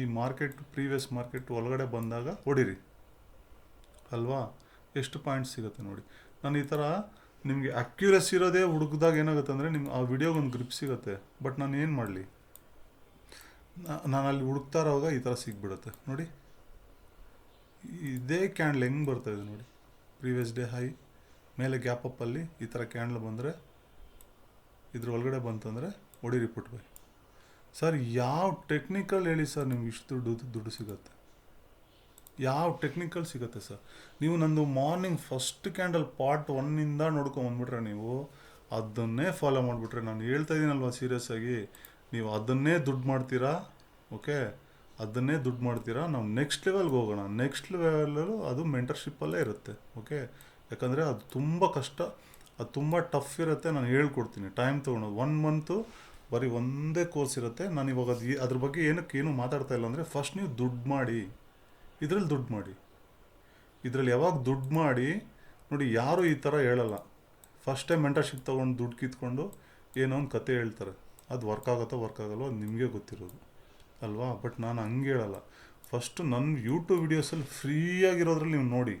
ಪ್ರೀವಿಯಸ್ ಮಾರ್ಕೆಟ್ ಒಳಗಡೆ ಬಂದಾಗ ಹೊಡೀರಿ ಅಲ್ವಾ? ಎಷ್ಟು ಪಾಯಿಂಟ್ಸ್ ಸಿಗುತ್ತೆ ನೋಡಿ. ನಾನು ಈ ಥರ ನಿಮಗೆ ಅಕ್ಯುರಸಿ ಇರೋದೇ ಹುಡುಕಿದಾಗ ಏನಾಗುತ್ತೆ ಅಂದರೆ ನಿಮ್ಗೆ ಆ ವಿಡಿಯೋಗೊಂದು ಗ್ರಿಪ್ ಸಿಗುತ್ತೆ. ಬಟ್ ನಾನು ಏನು ಮಾಡಲಿ, ನಾನು ಅಲ್ಲಿ ಹುಡುಕ್ತಾ ಇರೋವಾಗ ಈ ಥರ ಸಿಗ್ಬಿಡುತ್ತೆ ನೋಡಿ. ಇದೇ ಕ್ಯಾಂಡಲ್ ಹೆಂಗೆ ಬರ್ತಾಯಿದೆ ನೋಡಿ. ಪ್ರೀವಿಯಸ್ ಡೇ ಹೈ ಮೇಲೆ ಗ್ಯಾಪ್ ಅಪ್ಪಲ್ಲಿ ಈ ಥರ ಕ್ಯಾಂಡಲ್ ಬಂದರೆ ಇದ್ರ ಒಳಗಡೆ ಬಂತಂದರೆ ಹೊಡೀರಿ ಪುಟ್ ಬೈ. ಸರ್ ಯಾವ ಟೆಕ್ನಿಕಲ್ ಹೇಳಿ ಸರ್ ನಿಮ್ಗೆ ಇಷ್ಟು ದುಡ್ಡು ಸಿಗುತ್ತೆ? ಯಾವ ಟೆಕ್ನಿಕಲ್ ಸಿಗುತ್ತೆ ಸರ್? ನೀವು ನಂದು ಮಾರ್ನಿಂಗ್ ಫಸ್ಟ್ ಕ್ಯಾಂಡಲ್ ಪಾರ್ಟ್ 1 ನೋಡ್ಕೊಂಬಂದ್ಬಿಟ್ರೆ ನೀವು ಅದನ್ನೇ ಫಾಲೋ ಮಾಡಿಬಿಟ್ರೆ, ನಾನು ಹೇಳ್ತಾ ಇದ್ದೀನಲ್ವ ಸೀರಿಯಸ್ ಆಗಿ, ನೀವು ಅದನ್ನೇ ದುಡ್ಡು ಮಾಡ್ತೀರಾ. ಓಕೆ, ಅದನ್ನೇ ದುಡ್ಡು ಮಾಡ್ತೀರಾ. ನಾವು ನೆಕ್ಸ್ಟ್ ಲೆವೆಲ್ಗೆ ಹೋಗೋಣ. ನೆಕ್ಸ್ಟ್ ಲೆವೆಲಲ್ಲೂ ಅದು ಮೆಂಟರ್ಶಿಪ್ಪಲ್ಲೇ ಇರುತ್ತೆ. ಓಕೆ, ಯಾಕಂದರೆ ಅದು ತುಂಬ ಕಷ್ಟ, ಅದು ತುಂಬ ಟಫ್ ಇರುತ್ತೆ. ನಾನು ಹೇಳ್ಕೊಡ್ತೀನಿ, ಟೈಮ್ ತೊಗೊಳೋದು 1 ಮಂತು ಬರೀ ಒಂದೇ ಕೋರ್ಸ್ ಇರುತ್ತೆ. ನಾನು ಇವಾಗ ಅದ್ರ ಬಗ್ಗೆ ಏನೂ ಮಾತಾಡ್ತಾ ಇಲ್ಲ ಅಂದರೆ, ಫಸ್ಟ್ ನೀವು ದುಡ್ಡು ಮಾಡಿ, ಇದರಲ್ಲಿ ದುಡ್ಡು ಮಾಡಿ. ಇದರಲ್ಲಿ ಯಾವಾಗ ದುಡ್ಡು ಮಾಡಿ ನೋಡಿ, ಯಾರೂ ಈ ಥರ ಹೇಳಲ್ಲ. ಫಸ್ಟ್ ಟೈಮ್ ಮೆಂಟರ್ಶಿಪ್ ತೊಗೊಂಡು ದುಡ್ಡು ಕಿತ್ಕೊಂಡು ಏನೋ ಒಂದು ಕತೆ ಹೇಳ್ತಾರೆ. ಅದು ವರ್ಕ್ ಆಗಲ್ವೋ ಅದು ನಿಮಗೆ ಗೊತ್ತಿರೋದು ಅಲ್ವಾ? ಬಟ್ ನಾನು ಹಂಗೆ ಹೇಳಲ್ಲ. ಫಸ್ಟು ನನ್ನ ಯೂಟ್ಯೂಬ್ ವೀಡಿಯೋಸಲ್ಲಿ ಫ್ರೀಯಾಗಿರೋದ್ರಲ್ಲಿ ನೀವು ನೋಡಿ,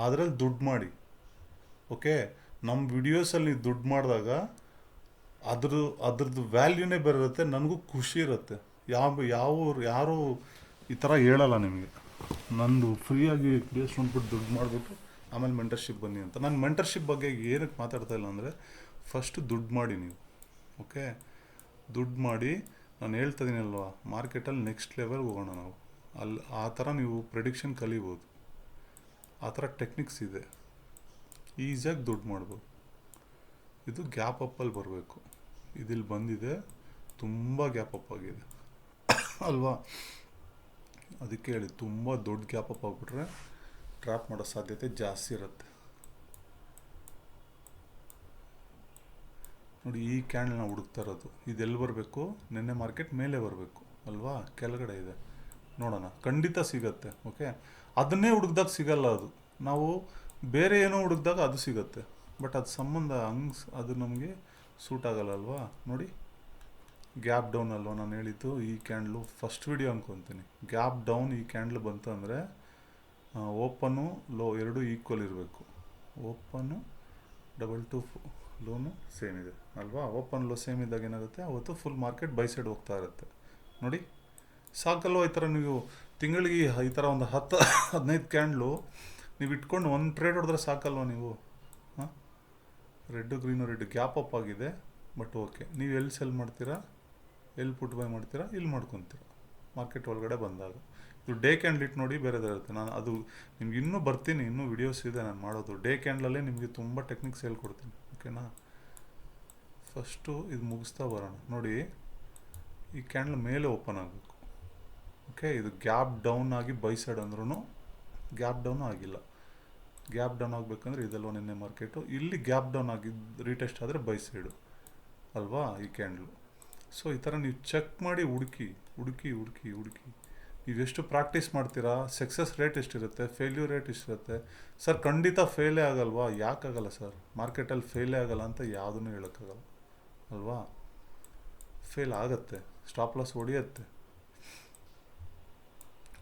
ಅದರಲ್ಲಿ ದುಡ್ಡು ಮಾಡಿ. ಓಕೆ, ನಮ್ಮ ವಿಡಿಯೋಸಲ್ಲಿ ನೀವು ದುಡ್ಡು ಮಾಡಿದಾಗ ಅದ್ರದ್ದು ವ್ಯಾಲ್ಯೂನೇ ಬರುತ್ತೆ. ನನಗೂ ಖುಷಿ ಇರುತ್ತೆ. ಯಾರೂ ಈ ಥರ ಹೇಳಲ್ಲ ನಿಮಗೆ. ನಂದು ಫ್ರೀಯಾಗಿ ವಿಡಿಯೋಸ್ ನೋಡ್ಬಿಟ್ಟು ದುಡ್ಡು ಮಾಡಿಬಿಟ್ಟು ಆಮೇಲೆ ಮೆಂಟರ್ಶಿಪ್ ಬನ್ನಿ ಅಂತ. ನಾನು ಮೆಂಟರ್ಶಿಪ್ ಬಗ್ಗೆ ಏನಕ್ಕೆ ಮಾತಾಡ್ತಾ ಇಲ್ಲ ಅಂದರೆ, ಫಸ್ಟು ದುಡ್ಡು ಮಾಡಿ ನೀವು. ಓಕೆ, ದುಡ್ಡು ಮಾಡಿ. ನಾನು ಹೇಳ್ತಾ ಇದ್ದೀನಲ್ವ, ಮಾರ್ಕೆಟಲ್ಲಿ ನೆಕ್ಸ್ಟ್ ಲೆವೆಲ್ಗೆ ಹೋಗೋಣ ನಾವು. ಆ ಥರ ನೀವು ಪ್ರೆಡಿಕ್ಷನ್ ಕಲಿಬೋದು. ಆ ಥರ ಟೆಕ್ನಿಕ್ಸ್ ಇದೆ, ಈಸಿಯಾಗಿ ದುಡ್ಡು ಮಾಡ್ಬೋದು. ಇದು ಗ್ಯಾಪ್ ಅಪ್ಪಲ್ಲಿ ಬರಬೇಕು. ಇದಿಲ್ಲಿ ಬಂದಿದೆ, ತುಂಬ ಗ್ಯಾಪ್ ಅಪ್ ಆಗಿದೆ ಅಲ್ವಾ? ಅದಕ್ಕೆ ಹೇಳಿ, ತುಂಬ ದೊಡ್ಡ ಗ್ಯಾಪ್ ಅಪ್ ಆಗಿಬಿಟ್ರೆ ಟ್ರ್ಯಾಪ್ ಮಾಡೋ ಸಾಧ್ಯತೆ ಜಾಸ್ತಿ ಇರುತ್ತೆ ನೋಡಿ. ಈ ಕ್ಯಾಂಡಲ್ ನಾವು ಹುಡುಕ್ತಾ ಇರೋದು ಇದೆಲ್ಲಿ ಬರಬೇಕು? ನೆನ್ನೆ ಮಾರ್ಕೆಟ್ ಮೇಲೆ ಬರಬೇಕು ಅಲ್ವಾ, ಕೆಳಗಡೆ ಇದೆ. ನೋಡೋಣ, ಖಂಡಿತ ಸಿಗತ್ತೆ. ಓಕೆ, ಅದನ್ನೇ ಹುಡುಕ್ದಾಗ ಸಿಗಲ್ಲ ಅದು. ನಾವು ಬೇರೆ ಏನೋ ಹುಡುಕ್ದಾಗ ಅದು ಸಿಗತ್ತೆ. ಬಟ್ ಅದು ಸಂಬಂಧ ಅದು ನಮಗೆ ಸೂಟ್ ಆಗಲ್ಲ ಅಲ್ವಾ. ನೋಡಿ, ಗ್ಯಾಪ್ ಡೌನ್ ಅಲ್ವಾ ನಾನು ಹೇಳಿದ್ದು. ಈ ಕ್ಯಾಂಡ್ಲು ಫಸ್ಟ್ ವಿಡಿಯೋ ಅನ್ಕೊತೀನಿ. ಗ್ಯಾಪ್ ಡೌನ್ ಈ ಕ್ಯಾಂಡ್ಲು ಬಂತು ಅಂದರೆ ಓಪನ್ನು ಲೋ ಎರಡೂ ಈಕ್ವಲ್ ಇರಬೇಕು. Open double two loan same ಇದೆ ಅಲ್ವಾ. ಓಪನ್ ಲೋ ಸೇಮ್ ಇದ್ದಾಗ ಏನಾಗುತ್ತೆ, ಅವತ್ತು ಫುಲ್ ಮಾರ್ಕೆಟ್ ಬೈ ಸೈಡ್ ಹೋಗ್ತಾ ಇರುತ್ತೆ. ನೋಡಿ, ಸಾಕಲ್ವ ಈ ಥರ ನೀವು ತಿಂಗಳಿಗೆ ಈ ಥರ ಒಂದು 10-15 ಕ್ಯಾಂಡ್ಲು ನೀವು ಇಟ್ಕೊಂಡು ಒಂದು ಟ್ರೇಡ್ ಹೊಡೆದ್ರೆ ಸಾಕಲ್ವ ನೀವು. ಹಾಂ, red green red gap up ಆಗಿದೆ. ಬಟ್ ಓಕೆ, ನೀವು ಎಲ್ಲಿ ಸೆಲ್ ಮಾಡ್ತೀರಾ, ಎಲ್ಲಿ ಪುಟ್ ಬೈ ಮಾಡ್ತೀರಾ, ಇಲ್ಲಿ ಮಾಡ್ಕೊತೀರಾ ಮಾರ್ಕೆಟ್ ಒಳಗಡೆ ಬಂದಾಗ. ಇದು ಡೇ ಕ್ಯಾಂಡ್ಲ್ ಇಟ್ಟು ನೋಡಿ ಬೇರೆದೇ ಇರುತ್ತೆ. ನಾನು ಅದು ನಿಮ್ಗೆ ಇನ್ನೂ ಬರ್ತೀನಿ, ಇನ್ನೂ ವಿಡಿಯೋಸ್ ಇದೆ ನಾನು ಮಾಡೋದು. ಡೇ ಕ್ಯಾಂಡ್ಲಲ್ಲೇ ನಿಮಗೆ ತುಂಬ ಟೆಕ್ನಿಕ್ಸ್ ಹೇಳ್ಕೊಡ್ತೀನಿ. ಓಕೆನಾ, ಫಸ್ಟು ಇದು ಮುಗಿಸ್ತಾ ಬರೋಣ. ನೋಡಿ, ಈ ಕ್ಯಾಂಡ್ಲ್ ಮೇಲೆ ಓಪನ್ ಆಗಬೇಕು. ಓಕೆ, ಇದು ಗ್ಯಾಪ್ ಡೌನ್ ಆಗಿ ಬೈ ಸೈಡ್ ಅಂದ್ರೂ ಗ್ಯಾಪ್ ಡೌನು ಆಗಿಲ್ಲ. ಗ್ಯಾಪ್ ಡೌನ್ ಆಗಬೇಕಂದ್ರೆ ಇದೆಲ್ಲ ನಿನ್ನೆ ಮಾರ್ಕೆಟು, ಇಲ್ಲಿ ಗ್ಯಾಪ್ ಡೌನ್ ಆಗಿದ್ದು ರೀಟೆಸ್ಟ್ ಆದರೆ ಬೈ ಸೈಡು ಅಲ್ವಾ ಈ ಕ್ಯಾಂಡ್ಲು. ಸೊ ಈ ಥರ ನೀವು ಚೆಕ್ ಮಾಡಿ ಹುಡುಕಿ ನೀವೆಷ್ಟು ಪ್ರಾಕ್ಟೀಸ್ ಮಾಡ್ತೀರಾ, ಸಕ್ಸಸ್ ರೇಟ್ ಎಷ್ಟಿರುತ್ತೆ, ಫೇಲ್ಯೂರ್ ರೇಟ್ ಎಷ್ಟಿರುತ್ತೆ. ಸರ್ ಖಂಡಿತ ಫೇಲೇ ಆಗಲ್ವಾ, ಯಾಕಾಗಲ್ಲ ಸರ್, ಮಾರ್ಕೆಟಲ್ಲಿ ಫೇಲೇ ಆಗಲ್ಲ ಅಂತ ಯಾವುದೂ ಹೇಳೋಕ್ಕಾಗಲ್ಲ ಅಲ್ವಾ. ಫೇಲ್ ಆಗುತ್ತೆ, ಸ್ಟಾಪ್ ಲಾಸ್ ಹೊಡೆಯುತ್ತೆ.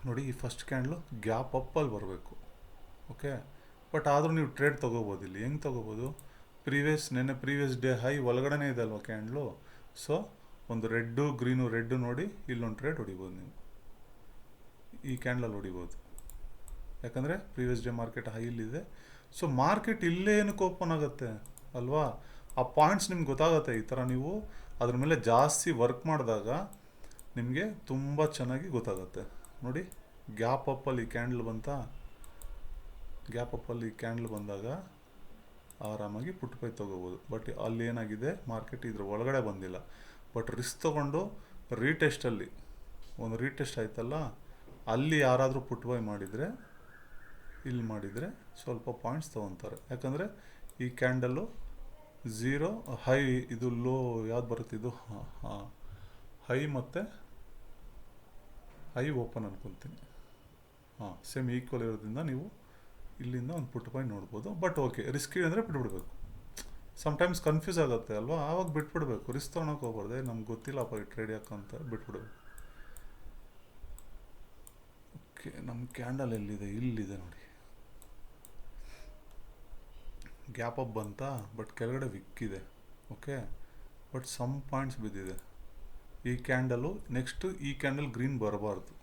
ನೋಡಿ, ಈ ಫಸ್ಟ್ ಕ್ಯಾಂಡ್ಲು ಗ್ಯಾಪ್ ಅಪ್ಪಲ್ಲಿ ಬರಬೇಕು. ಓಕೆ, ಬಟ್ ಆದರೂ ನೀವು ಟ್ರೇಡ್ ತೊಗೋಬೋದು. ಇಲ್ಲಿ ಹೆಂಗೆ ತೊಗೋಬೋದು, ಪ್ರೀವಿಯಸ್ ಡೇ ಹೈ ಒಳಗಡೆ ಇದೆ ಅಲ್ವಾ ಕ್ಯಾಂಡ್ಲು. ಸೊ ಒಂದು ರೆಡ್ಡು ಗ್ರೀನು ರೆಡ್ಡು ನೋಡಿ ಇಲ್ಲೊಂದು ಟ್ರೇಡ್ ಹೊಡಿಬೋದು ನೀವು. ಈ ಕ್ಯಾಂಡ್ಲಲ್ಲಿ ಹೊಡಿಬೋದು, ಯಾಕಂದರೆ ಪ್ರೀವಿಯಸ್ ಡೇ ಮಾರ್ಕೆಟ್ ಹೈ ಇಲ್ಲಿದೆ. ಸೊ ಮಾರ್ಕೆಟ್ ಇಲ್ಲೇ ಏನಕ್ಕೆ ಓಪನ್ ಆಗುತ್ತೆ ಅಲ್ವಾ. ಆ ಪಾಯಿಂಟ್ಸ್ ನಿಮ್ಗೆ ಗೊತ್ತಾಗುತ್ತೆ. ಈ ಥರ ನೀವು ಅದ್ರ ಮೇಲೆ ಜಾಸ್ತಿ ವರ್ಕ್ ಮಾಡಿದಾಗ ನಿಮಗೆ ತುಂಬ ಚೆನ್ನಾಗಿ ಗೊತ್ತಾಗುತ್ತೆ. ನೋಡಿ, ಗ್ಯಾಪ್ ಅಪ್ಪಲ್ಲಿ ಕ್ಯಾಂಡ್ಲ್ ಬಂದಾಗ ಆರಾಮಾಗಿ ಪುಟ್ ಬೈ ತೊಗೋಬೋದು. ಬಟ್ ಅಲ್ಲಿ ಏನಾಗಿದೆ, ಮಾರ್ಕೆಟ್ ಇದ್ರ ಒಳಗಡೆ ಬಂದಿಲ್ಲ. ಬಟ್ ರಿಸ್ಕ್ ತೊಗೊಂಡು ರೀಟೆಸ್ಟಲ್ಲಿ ಒಂದು ರೀಟೆಸ್ಟ್ ಆಯ್ತಲ್ಲ, ಅಲ್ಲಿ ಯಾರಾದರೂ ಪುಟ್ ಬೈ ಮಾಡಿದರೆ, ಇಲ್ಲಿ ಮಾಡಿದರೆ ಸ್ವಲ್ಪ ಪಾಯಿಂಟ್ಸ್ ತೊಗೊತಾರೆ. ಯಾಕಂದರೆ ಈ ಕ್ಯಾಂಡಲ್ಲು ಝೀರೋ ಹೈ, ಇದು ಲೋ ಯಾವ್ದು ಬರುತ್ತೆ, ಇದು ಹೈ ಮತ್ತು ಹೈ ಓಪನ್ ಅನ್ಕೊತೀನಿ. ಸೇಮ್ ಈಕ್ವಲ್ ಇರೋದ್ರಿಂದ ನೀವು ಇಲ್ಲಿಂದ ಒಂದು ಪುಟ್ ಬೈ ನೋಡ್ಬೋದು. ಬಟ್ ಓಕೆ, ರಿಸ್ಕಿ ಅಂದರೆ ಬಿಟ್ಬಿಡ್ಬೇಕು. ಸಮ್ಟೈಮ್ಸ್ ಕನ್ಫ್ಯೂಸ್ ಆಗುತ್ತೆ ಅಲ್ವಾ, ಆವಾಗ ಬಿಟ್ಬಿಡ್ಬೇಕು. ರಿಸ್ಕ್ ತೊಗೊಳಕ್ಕೆ ಹೋಗ್ಬಾರ್ದೆ, ನಮ್ಗೆ ಗೊತ್ತಿಲ್ಲಪ್ಪ ಈ ಟ್ರೇಡ್ ಯಾಕಂತ ಬಿಟ್ಬಿಡ್ಬೇಕು. ಓಕೆ, ನಮ್ಮ ಕ್ಯಾಂಡಲ್ ಎಲ್ಲಿದೆ, ಇಲ್ಲಿದೆ ನೋಡಿ. ಗ್ಯಾಪ್ ಅಪ್ ಬಂತಾ, ಬಟ್ ಕೆಳಗಡೆ ವಿಕ್ಕಿದೆ. ಓಕೆ, ಬಟ್ ಸಮ್ ಪಾಯಿಂಟ್ಸ್ ಬಿದ್ದಿದೆ. ಈ ಕ್ಯಾಂಡಲು ನೆಕ್ಸ್ಟು ಈ ಕ್ಯಾಂಡಲ್ ಗ್ರೀನ್ ಬರಬಾರ್ದು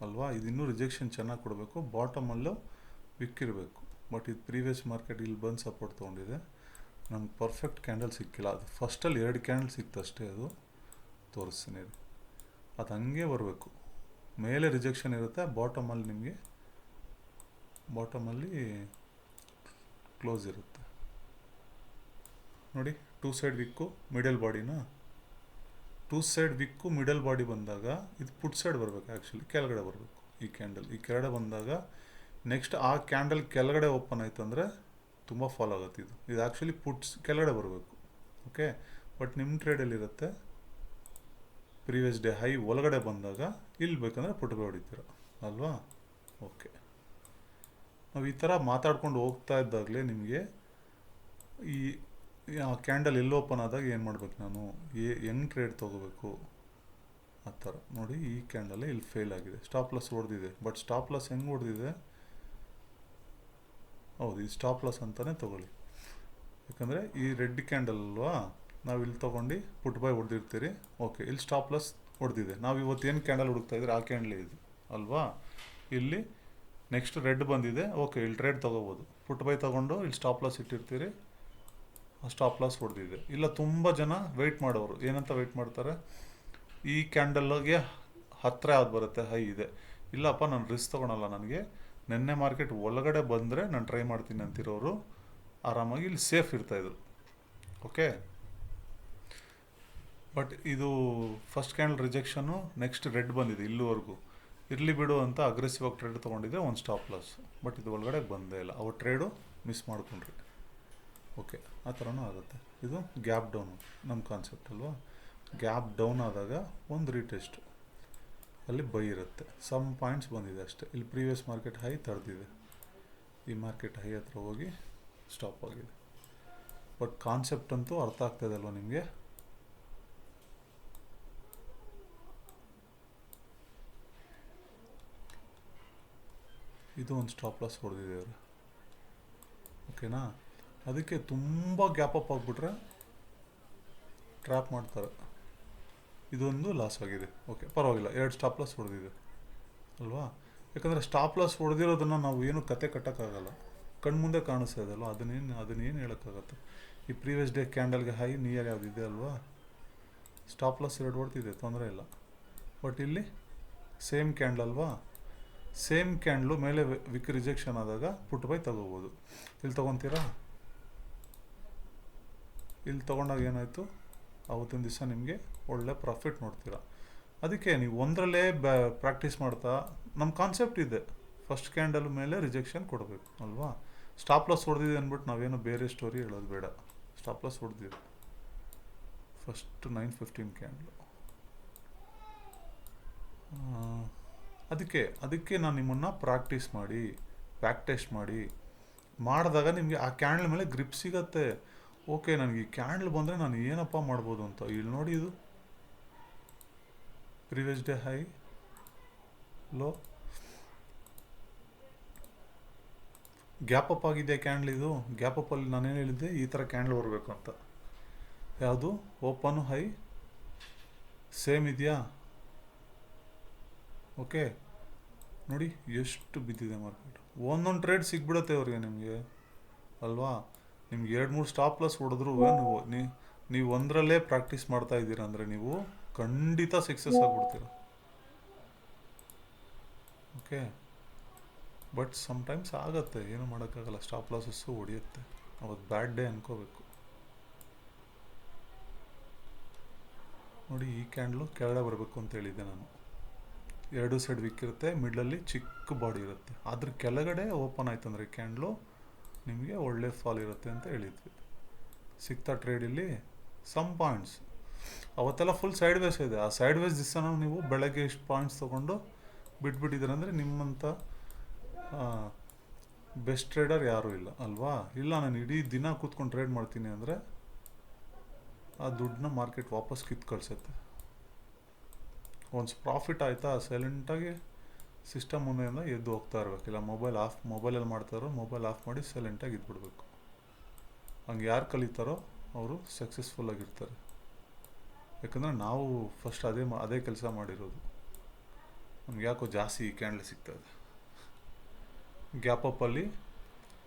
ಅಲ್ವಾ. ಇದು ಇನ್ನೂ ರಿಜೆಕ್ಷನ್ ಚೆನ್ನಾಗಿ ಕೊಡಬೇಕು, ಬಾಟಮಲ್ಲೂ ವಿಕ್ಕಿರಬೇಕು. ಬಟ್ ಇದು ಪ್ರೀವಿಯಸ್ ಮಾರ್ಕೆಟ್ ಇಲ್ಲಿ ಬಂದು ಸಪೋರ್ಟ್ ತೊಗೊಂಡಿದೆ. ನಮ್ಗೆ ಪರ್ಫೆಕ್ಟ್ ಕ್ಯಾಂಡಲ್ ಸಿಕ್ಕಿಲ್ಲ. ಅದು ಫಸ್ಟಲ್ಲಿ 2 ಕ್ಯಾಂಡಲ್ ಸಿಕ್ತಷ್ಟೇ. ಅದು ತೋರಿಸ್ತೀನಿ, ಅದು ಹಂಗೆ ಬರಬೇಕು. ಮೇಲೆ ರಿಜೆಕ್ಷನ್ ಇರುತ್ತೆ, ಬಾಟಮಲ್ಲಿ ಕ್ಲೋಸ್ ಇರುತ್ತೆ. ನೋಡಿ, 2 ಸೈಡ್ ವಿಕ್ಕು ಮಿಡಲ್ ಬಾಡಿನ, 2 ಸೈಡ್ ವಿಕ್ಕು ಮಿಡಲ್ ಬಾಡಿ ಬಂದಾಗ ಇದು ಪುಟ್ ಸೈಡ್ ಬರಬೇಕು. ಆ್ಯಕ್ಚುಲಿ ಕೆಳಗಡೆ ಬರಬೇಕು. ಈ ಕ್ಯಾಂಡಲ್ ಈ ಕೆಳಗಡೆ ಬಂದಾಗ ನೆಕ್ಸ್ಟ್ ಆ ಕ್ಯಾಂಡಲ್ ಕೆಳಗಡೆ ಓಪನ್ ಆಯ್ತು ಅಂದರೆ ತುಂಬ ಫಾಲೋ ಆಗುತ್ತೆ. ಇದು ಆ್ಯಕ್ಚುಲಿ ಪುಟ್ಸ್ ಕೆಳಗಡೆ ಬರಬೇಕು. ಓಕೆ, ಬಟ್ ನಿಮ್ಮ ಟ್ರೇಡಲ್ಲಿರುತ್ತೆ ಪ್ರೀವಿಯಸ್ ಡೇ ಹೈ ಒಳಗಡೆ ಬಂದಾಗ ಇಲ್ಲಿ ಬೇಕಂದರೆ ಪುಟ್ ಬೈ ಹೊಡಿತೀರ ಅಲ್ವಾ. ಓಕೆ, ನಾವು ಈ ಥರ ಮಾತಾಡ್ಕೊಂಡು ಹೋಗ್ತಾ ಇದ್ದಾಗಲೇ ನಿಮಗೆ ಈ ಕ್ಯಾಂಡಲ್ ಎಲ್ಲಿ ಓಪನ್ ಆದಾಗ ಏನು ಮಾಡ್ಬೇಕು, ನಾನು ಹೆಂಗೆ ಟ್ರೇಡ್ ತೊಗೋಬೇಕು ಆ ಥರ. ನೋಡಿ, ಈ ಕ್ಯಾಂಡಲ್ಲೇ ಇಲ್ಲಿ ಫೇಲ್ ಆಗಿದೆ, ಸ್ಟಾಪ್ ಲಾಸ್ ಹೊಡೆದಿದೆ. ಬಟ್ ಸ್ಟಾಪ್ ಲಾಸ್ ಹೆಂಗೆ ಹೊಡೆದಿದೆ, ಹೌದು ಈ ಸ್ಟಾಪ್ ಲಾಸ್ ಅಂತಲೇ ತೊಗೊಳ್ಳಿ. ಯಾಕಂದರೆ ಈ ರೆಡ್ ಕ್ಯಾಂಡಲ್ ಅಲ್ವಾ, ನಾವು ಇಲ್ಲಿ ತೊಗೊಂಡು ಪುಟ್ ಬೈ ಹೊಡೆದಿರ್ತೀರಿ. ಓಕೆ, ಇಲ್ಲಿ ಸ್ಟಾಪ್ ಲಾಸ್ ಹೊಡೆದಿದೆ. ನಾವು ಇವತ್ತು ಏನು ಕ್ಯಾಂಡಲ್ ಹುಡುಕ್ತಾ ಇದ್ರೆ ಆ ಕ್ಯಾಂಡಲೇ ಇದು ಅಲ್ವಾ. ಇಲ್ಲಿ ನೆಕ್ಸ್ಟ್ ರೆಡ್ ಬಂದಿದೆ. ಓಕೆ, ಇಲ್ಲಿ ಟ್ರೇಡ್ ತೊಗೋಬೋದು. ಪುಟ್ ಬೈ ತೊಗೊಂಡು ಇಲ್ಲಿ ಸ್ಟಾಪ್ ಲಾಸ್ ಇಟ್ಟಿರ್ತೀರಿ, ಸ್ಟಾಪ್ ಲಾಸ್ ಹೊಡೆದಿದೆ. ಇಲ್ಲ ತುಂಬ ಜನ ವೆಯ್ಟ್ ಮಾಡೋರು ಏನಂತ ವೆಯ್ಟ್ ಮಾಡ್ತಾರೆ, ಈ ಕ್ಯಾಂಡಲ್ಗೆ ಹತ್ತಿರ ಯಾವ್ದು ಬರುತ್ತೆ ಹೈ ಇದೆ, ಇಲ್ಲಪ್ಪ ನಾನು ರಿಸ್ಕ್ ತೊಗೊಳಲ್ಲ, ನನಗೆ ನಿನ್ನೆ ಮಾರ್ಕೆಟ್ ಒಳಗಡೆ ಬಂದರೆ ನಾನು ಟ್ರೈ ಮಾಡ್ತೀನಿ ಅಂತಿರೋರು ಆರಾಮಾಗಿ ಇಲ್ಲಿ ಸೇಫ್ ಇರ್ತಾಯಿದ್ರು. ಓಕೆ, ಬಟ್ ಇದು ಫಸ್ಟ್ ಕ್ಯಾಂಡಲ್ ರಿಜೆಕ್ಷನು, ನೆಕ್ಸ್ಟ್ ರೆಡ್ ಬಂದಿದೆ ಇಲ್ಲಿವರೆಗೂ, ಇರಲಿ ಬಿಡು ಅಂತ ಅಗ್ರೆಸಿವ್ ಆಗಿ ಟ್ರೇಡ್ ತೊಗೊಂಡಿದ್ದೆ, ಒಂದು ಸ್ಟಾಪ್ ಲಾಸ್. ಬಟ್ ಇದು ಒಳಗಡೆ ಬಂದೇ ಇಲ್ಲ, ಅವ್ರು ಟ್ರೇಡು ಮಿಸ್ ಮಾಡ್ಕೊಂಡ್ರಿ. ಓಕೆ, ಆ ಥರನೂ ಆಗುತ್ತೆ. ಇದು ಗ್ಯಾಪ್ ಡೌನು ನಮ್ಮ ಕಾನ್ಸೆಪ್ಟ್ ಅಲ್ವಾ. ಗ್ಯಾಪ್ ಡೌನ್ ಆದಾಗ ಒಂದು ರೀಟೆಸ್ಟ್, ಅಲ್ಲಿ ಬೈ ಇರುತ್ತೆ. ಸಮ್ ಪಾಯಿಂಟ್ಸ್ ಬಂದಿದೆ ಅಷ್ಟೇ. ಇಲ್ಲಿ ಪ್ರೀವಿಯಸ್ ಮಾರ್ಕೆಟ್ ಹೈ ತಡೆದಿದೆ, ಈ ಮಾರ್ಕೆಟ್ ಹೈ ಹತ್ರ ಹೋಗಿ ಸ್ಟಾಪ್ ಆಗಿದೆ. ಬಟ್ ಕಾನ್ಸೆಪ್ಟ್ ಅಂತೂ ಅರ್ಥ ಆಗ್ತಾಯಿದೆ ಅಲ್ವಾ ನಿಮಗೆ? ಇದು ಒಂದು ಸ್ಟಾಪ್ ಲಾಸ್ ಹೊಡೆದಿದೆ ಅವರು, ಓಕೆನಾ? ಅದಕ್ಕೆ ತುಂಬ ಗ್ಯಾಪ್ ಅಪ್ ಆಗಿಬಿಟ್ರೆ ಟ್ರ್ಯಾಪ್ ಮಾಡ್ತಾರೆ. ಇದೊಂದು ಲಾಸ್ ಆಗಿದೆ. ಓಕೆ, ಪರವಾಗಿಲ್ಲ, 2 ಸ್ಟಾಪ್ ಲಾಸ್ ಹೊಡೆದಿದೆ ಅಲ್ವಾ? ಯಾಕಂದರೆ ಸ್ಟಾಪ್ ಲಾಸ್ ಹೊಡೆದಿರೋದನ್ನು ನಾವು ಏನು ಕತೆ ಕಟ್ಟೋಕ್ಕಾಗಲ್ಲ, ಕಣ್ಮುಂದೆ ಕಾಣಿಸ್ತಾ ಇದೆಯಲ್ವ, ಅದನ್ನೇನು ಹೇಳೋಕ್ಕಾಗತ್ತೆ? ಈ ಪ್ರೀವಿಯಸ್ ಡೇ ಕ್ಯಾಂಡಲ್ಗೆ ಹೈ ನಿಯರ್ ಯಾವುದಿದೆ ಅಲ್ವಾ, ಸ್ಟಾಪ್ ಲಾಸ್ 2 ಹೊಡ್ತಿದೆ, ತೊಂದರೆ ಇಲ್ಲ. ಬಟ್ ಇಲ್ಲಿ ಸೇಮ್ ಕ್ಯಾಂಡಲ್ ಅಲ್ವಾ, ಸೇಮ್ ಕ್ಯಾಂಡ್ಲು ಮೇಲೆ ವಿಕ್ ರಿಜೆಕ್ಷನ್ ಆದಾಗ ಪುಟ್ ಬೈ ತಗೋಬೋದು. ಇಲ್ಲಿ ತೊಗೊತೀರಾ? ಇಲ್ಲಿ ತೊಗೊಂಡಾಗ ಏನಾಯಿತು, ಆವತ್ತಿನ ದಿವಸ ನಿಮಗೆ ಒಳ್ಳೆ ಪ್ರಾಫಿಟ್ ನೋಡ್ತೀರಾ. ಅದಕ್ಕೆ ನೀವು ಒಂದರಲ್ಲೇ ಪ್ರಾಕ್ಟೀಸ್ ಮಾಡ್ತಾ, ನಮ್ಮ ಕಾನ್ಸೆಪ್ಟ್ ಇದೆ, ಫಸ್ಟ್ ಕ್ಯಾಂಡಲ್ ಮೇಲೆ ರಿಜೆಕ್ಷನ್ ಕೊಡಬೇಕು ಅಲ್ವಾ? ಸ್ಟಾಪ್ ಲಾಸ್ ಹೊಡೆದಿದೆ ಅಂದ್ಬಿಟ್ಟು ನಾವೇನು ಬೇರೆ ಸ್ಟೋರಿ ಹೇಳೋದು ಬೇಡ. ಸ್ಟಾಪ್ ಲಾಸ್ ಹೊಡೆದಿದೆ ಫಸ್ಟ್ 9:15 ಕ್ಯಾಂಡಲು. ಅದಕ್ಕೆ ನಾನು ನಿಮ್ಮನ್ನು ಪ್ರಾಕ್ಟೀಸ್ ಮಾಡಿ, ಬ್ಯಾಕ್ ಟೆಸ್ಟ್ ಮಾಡಿದಾಗ ನಿಮಗೆ ಆ ಕ್ಯಾಂಡಲ್ ಮೇಲೆ ಗ್ರಿಪ್ ಸಿಗತ್ತೆ. ಓಕೆ, ನನಗೆ ಈ ಕ್ಯಾಂಡಲ್ ಬಂದರೆ ನಾನು ಏನಪ್ಪ ಮಾಡ್ಬೋದು ಅಂತ. ಇಲ್ಲಿ ನೋಡಿ, ಇದು previous day high low, gap up ಆಗಿದೆ ಕ್ಯಾಂಡಲ್. ಇದು ಗ್ಯಾಪ್ ಅಪ್ಪಲ್ಲಿ ನಾನೇನು ಹೇಳಿದ್ದೆ, ಈ ಥರ ಕ್ಯಾಂಡಲ್ ಬರಬೇಕು ಅಂತ. ಯಾವುದು? ಓಪನ್ ಹೈ ಸೇಮ್ ಇದೆಯಾ? ಓಕೆ, ನೋಡಿ ಎಷ್ಟು ಬಿದ್ದಿದೆ ಮಾರ್ಕೆಟ್. ಒಂದೊಂದು ಟ್ರೇಡ್ ಸಿಗ್ಬಿಡುತ್ತೆ ಅವ್ರಿಗೆ ನಿಮಗೆ ಅಲ್ವಾ? ನಿಮ್ಗೆ 2-3 ಸ್ಟಾಪ್ ಲಾಸ್ ಹೊಡೆದ್ರು ನೀವು ಒಂದರಲ್ಲೇ ಪ್ರಾಕ್ಟೀಸ್ ಮಾಡ್ತಾ ಇದ್ದೀರಾ ಅಂದರೆ ನೀವು ಖಂಡಿತ ಸಕ್ಸಸ್ ಆಗಿಬಿಡ್ತೀರ. ಓಕೆ, ಬಟ್ ಸಮ್ಟೈಮ್ಸ್ ಆಗುತ್ತೆ, ಏನೂ ಮಾಡೋಕ್ಕಾಗಲ್ಲ, ಸ್ಟಾಪ್ ಲಾಸಸ್ಸು ಹೊಡೆಯುತ್ತೆ. ಅವತ್ತು ಬ್ಯಾಡ್ ಡೇ ಅನ್ಕೋಬೇಕು. ನೋಡಿ, ಈ ಕ್ಯಾಂಡ್ಲು ಕೆಳಗಡೆ ಬರಬೇಕು ಅಂತ ಹೇಳಿದ್ದೆ ನಾನು. 2 ಸೈಡ್ ವಿಕ್ ಇರುತ್ತೆ, ಮಿಡ್ಲಲ್ಲಿ ಚಿಕ್ಕ ಬಾಡಿ ಇರುತ್ತೆ. ಅದ್ರ ಕೆಳಗಡೆ ಓಪನ್ ಆಯ್ತು ಅಂದರೆ ಕ್ಯಾಂಡ್ಲು ನಿಮಗೆ ಒಳ್ಳೆ ಫಾಲ್ ಇರುತ್ತೆ ಅಂತ ಹೇಳಿದ್ವಿ. ಸಿಗ್ತಾ ಟ್ರೇಡಲ್ಲಿ ಸಮ್ ಪಾಯಿಂಟ್ಸ್ ಅವತ್ತೆಲ್ಲ ಫುಲ್ ಸೈಡ್ ವೇಸ್ ಇದೆ. ಆ ಸೈಡ್ ವೇಸ್ ದಿವಸ ನೀವು ಬೆಳಗ್ಗೆ ಇಷ್ಟು ಪಾಯಿಂಟ್ಸ್ ತೊಗೊಂಡು ಬಿಟ್ಬಿಟ್ಟಿದ್ದೀರ ಅಂದರೆ ನಿಮ್ಮಂಥ ಬೆಸ್ಟ್ ಟ್ರೇಡರ್ ಯಾರೂ ಇಲ್ಲ ಅಲ್ವಾ? ಇಲ್ಲ, ನಾನು ಇಡೀ ದಿನ ಕೂತ್ಕೊಂಡು ಟ್ರೇಡ್ ಮಾಡ್ತೀನಿ ಅಂದರೆ ಆ ದುಡ್ಡನ್ನ ಮಾರ್ಕೆಟ್ ವಾಪಸ್ ಕಿತ್ತು ಕಳಿಸುತ್ತೆ. ಒಂದು ಪ್ರಾಫಿಟ್ ಆಯಿತಾ, ಸೈಲೆಂಟಾಗಿ ಸಿಸ್ಟಮ್ ಮುಂದೆಯಿಂದ ಎದ್ದು ಹೋಗ್ತಾ ಇರಬೇಕಿಲ್ಲ. ಮೊಬೈಲಲ್ಲಿ ಮಾಡ್ತಾರೋ ಮೊಬೈಲ್ ಆಫ್ ಮಾಡಿ ಸೈಲೆಂಟಾಗಿ ಇದ್ಬಿಡ್ಬೇಕು. ಹಂಗೆ ಯಾರು ಕಲಿತಾರೋ ಅವರು ಸಕ್ಸಸ್ಫುಲ್ಲಾಗಿರ್ತಾರೆ. ಯಾಕಂದರೆ ನಾವು ಫಸ್ಟ್ ಅದೇ ಕೆಲಸ ಮಾಡಿರೋದು. ನಮ್ಗೆ ಯಾಕೋ ಜಾಸ್ತಿ ಈ ಕ್ಯಾಂಡಲ್ ಸಿಗ್ತಾಯಿದೆ. ಗ್ಯಾಪ್ ಅಪ್ಪಲ್ಲಿ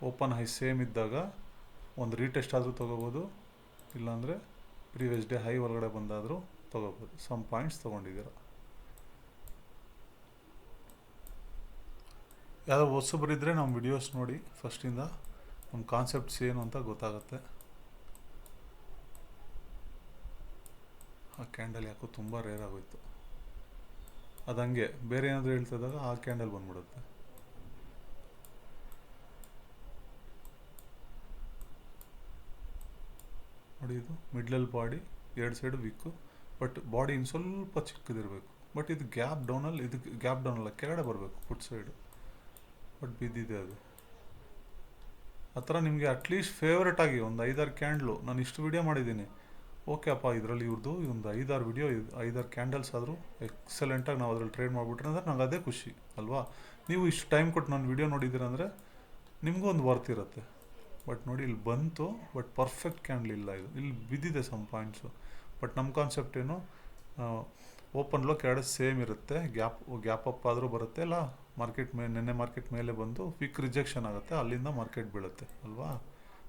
ಓಪನ್ ಹೈ ಸೇಮ್ ಇದ್ದಾಗ ಒಂದು ರೀಟೆಸ್ಟ್ ಆದರೂ ತೊಗೋಬೋದು, ಇಲ್ಲಾಂದರೆ ಪ್ರೀವಿಯಸ್ ಡೇ ಹೈ ಒಳಗಡೆ ಬಂದಾದರೂ ತೊಗೋಬೋದು. ಸಮ್ ಪಾಯಿಂಟ್ಸ್ ತೊಗೊಂಡಿದ್ದೀರ. ಯಾವುದೋ ಹೊಸಬರಿದ್ದರೆ ನಮ್ಮ ವಿಡಿಯೋಸ್ ನೋಡಿ ಫಸ್ಟಿಂದ, ನಮ್ಮ ಕಾನ್ಸೆಪ್ಟ್ಸ್ ಏನು ಅಂತ ಗೊತ್ತಾಗುತ್ತೆ. ಆ ಕ್ಯಾಂಡಲ್ ಯಾಕೋ ತುಂಬ ರೇರ್ ಆಗೋಯ್ತು. ಅದು ಹಂಗೆ ಬೇರೆ ಏನಾದರೂ ಹೇಳ್ತಿದ್ದಾಗ ಆ ಕ್ಯಾಂಡಲ್ ಬಂದ್ಬಿಡುತ್ತೆ. ನೋಡಿ, ಇದು ಮಿಡ್ಲಲ್ಲಿ body, 2 side Vikku, but body ಇನ್ನು ಸ್ವಲ್ಪ ಚಿಕ್ಕದಿರಬೇಕು. ಬಟ್ ಇದು ಗ್ಯಾಪ್ ಡೌನಲ್ಲ, ಕೆಳಗಡೆ ಬರಬೇಕು ಫುಟ್ ಸೈಡು. ಬಟ್ ಬಿದ್ದಿದೆ ಅದು. ಆ ಥರ ನಿಮಗೆ ಅಟ್ಲೀಸ್ಟ್ ಫೇವ್ರೇಟ್ ಆಗಿ ಒಂದು 5-6 ಕ್ಯಾಂಡ್ಲು, ನಾನು ಇಷ್ಟು ವಿಡಿಯೋ ಮಾಡಿದ್ದೀನಿ, ಓಕೆ ಅಪ್ಪ, ಇದರಲ್ಲಿ ಇವ್ರದ್ದು ಒಂದು 5-6 ವಿಡಿಯೋ, 5-6 ಕ್ಯಾಂಡಲ್ಸ್ ಆದರೂ ಎಕ್ಸಲೆಂಟಾಗಿ ನಾವು ಅದರಲ್ಲಿ ಟ್ರೇಡ್ ಮಾಡಿಬಿಟ್ರೆ ಅಂದರೆ ನಂಗೆ ಅದೇ ಖುಷಿ ಅಲ್ವಾ? ನೀವು ಇಷ್ಟು ಟೈಮ್ ಕೊಟ್ಟು ನಾನು ವಿಡಿಯೋ ನೋಡಿದ್ದೀರಂದರೆ ನಿಮಗೂ ಒಂದು ವರ್ತ್ ಇರುತ್ತೆ. ಬಟ್ ನೋಡಿ, ಇಲ್ಲಿ ಬಂತು, ಬಟ್ ಪರ್ಫೆಕ್ಟ್ ಕ್ಯಾಂಡಲ್ ಇಲ್ಲ. ಇಲ್ಲಿ ಬಿದ್ದಿದೆ ಸಮ್ ಪಾಯಿಂಟ್ಸು. ಬಟ್ ನಮ್ಮ ಕಾನ್ಸೆಪ್ಟ್ ಏನು, ಓಪನ್ ಲೋ ಕೆಳಗಡೆ ಸೇಮ್ ಇರುತ್ತೆ, ಗ್ಯಾಪ್ ಅಪ್ ಆದರೂ ಬರುತ್ತೆ, ಇಲ್ಲ ನಿನ್ನೆ ಮಾರ್ಕೆಟ್ ಮೇಲೆ ಬಂದು ಕ್ವಿಕ್ ರಿಜೆಕ್ಷನ್ ಆಗುತ್ತೆ, ಅಲ್ಲಿಂದ ಮಾರ್ಕೆಟ್ ಬೀಳುತ್ತೆ ಅಲ್ವಾ?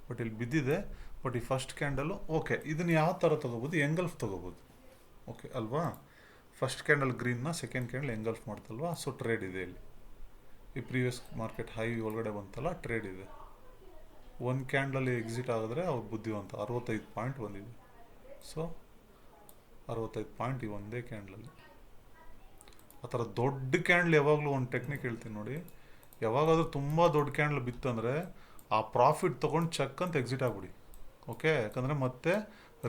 ಬಟ್ ಇಲ್ಲಿ ಬಿದ್ದಿದೆ. ಬಟ್ ಈ ಫಸ್ಟ್ ಕ್ಯಾಂಡಲು ಓಕೆ, ಇದನ್ನು ಯಾವ ಥರ ತೊಗೋಬೋದು, ಎಂಗಲ್ಫ್ ತೊಗೋಬೋದು. ಓಕೆ ಅಲ್ವಾ? ಫಸ್ಟ್ ಕ್ಯಾಂಡಲ್ ಗ್ರೀನ್ನ, ಸೆಕೆಂಡ್ ಕ್ಯಾಂಡಲ್ ಎಂಗಲ್ಫ್ ಮಾಡ್ತಲ್ವಾ? ಸೊ ಟ್ರೇಡ್ ಇದೆ ಇಲ್ಲಿ. ಈ ಪ್ರೀವಿಯಸ್ ಮಾರ್ಕೆಟ್ ಹೈ ಒಳಗಡೆ ಬಂತಲ್ಲ, ಟ್ರೇಡ್ ಇದೆ. ಒಂದು ಕ್ಯಾಂಡಲಲ್ಲಿ ಎಕ್ಸಿಟ್ ಆಗಿದ್ರೆ ಅವ್ರು ಬುದ್ಧಿವಂತ. 65 ಪಾಯಿಂಟ್ ಬಂದಿದೆ. ಸೊ 65 ಪಾಯಿಂಟ್ ಈ ಒಂದೇ ಕ್ಯಾಂಡಲಲ್ಲಿ. ಆ ಥರ ದೊಡ್ಡ ಕ್ಯಾಂಡಲ್ ಯಾವಾಗಲೂ ಒಂದು ಟೆಕ್ನಿಕ್ ಹೇಳ್ತೀನಿ ನೋಡಿ, ಯಾವಾಗಾದರೂ ತುಂಬ ದೊಡ್ಡ ಕ್ಯಾಂಡಲ್ ಬಿತ್ತಂದರೆ ಆ ಪ್ರಾಫಿಟ್ ತೊಗೊಂಡು ಚೆಕ್ ಅಂತ ಎಕ್ಸಿಟ್ ಆಗಿಬಿಡಿ. ಓಕೆ, ಯಾಕಂದರೆ ಮತ್ತೆ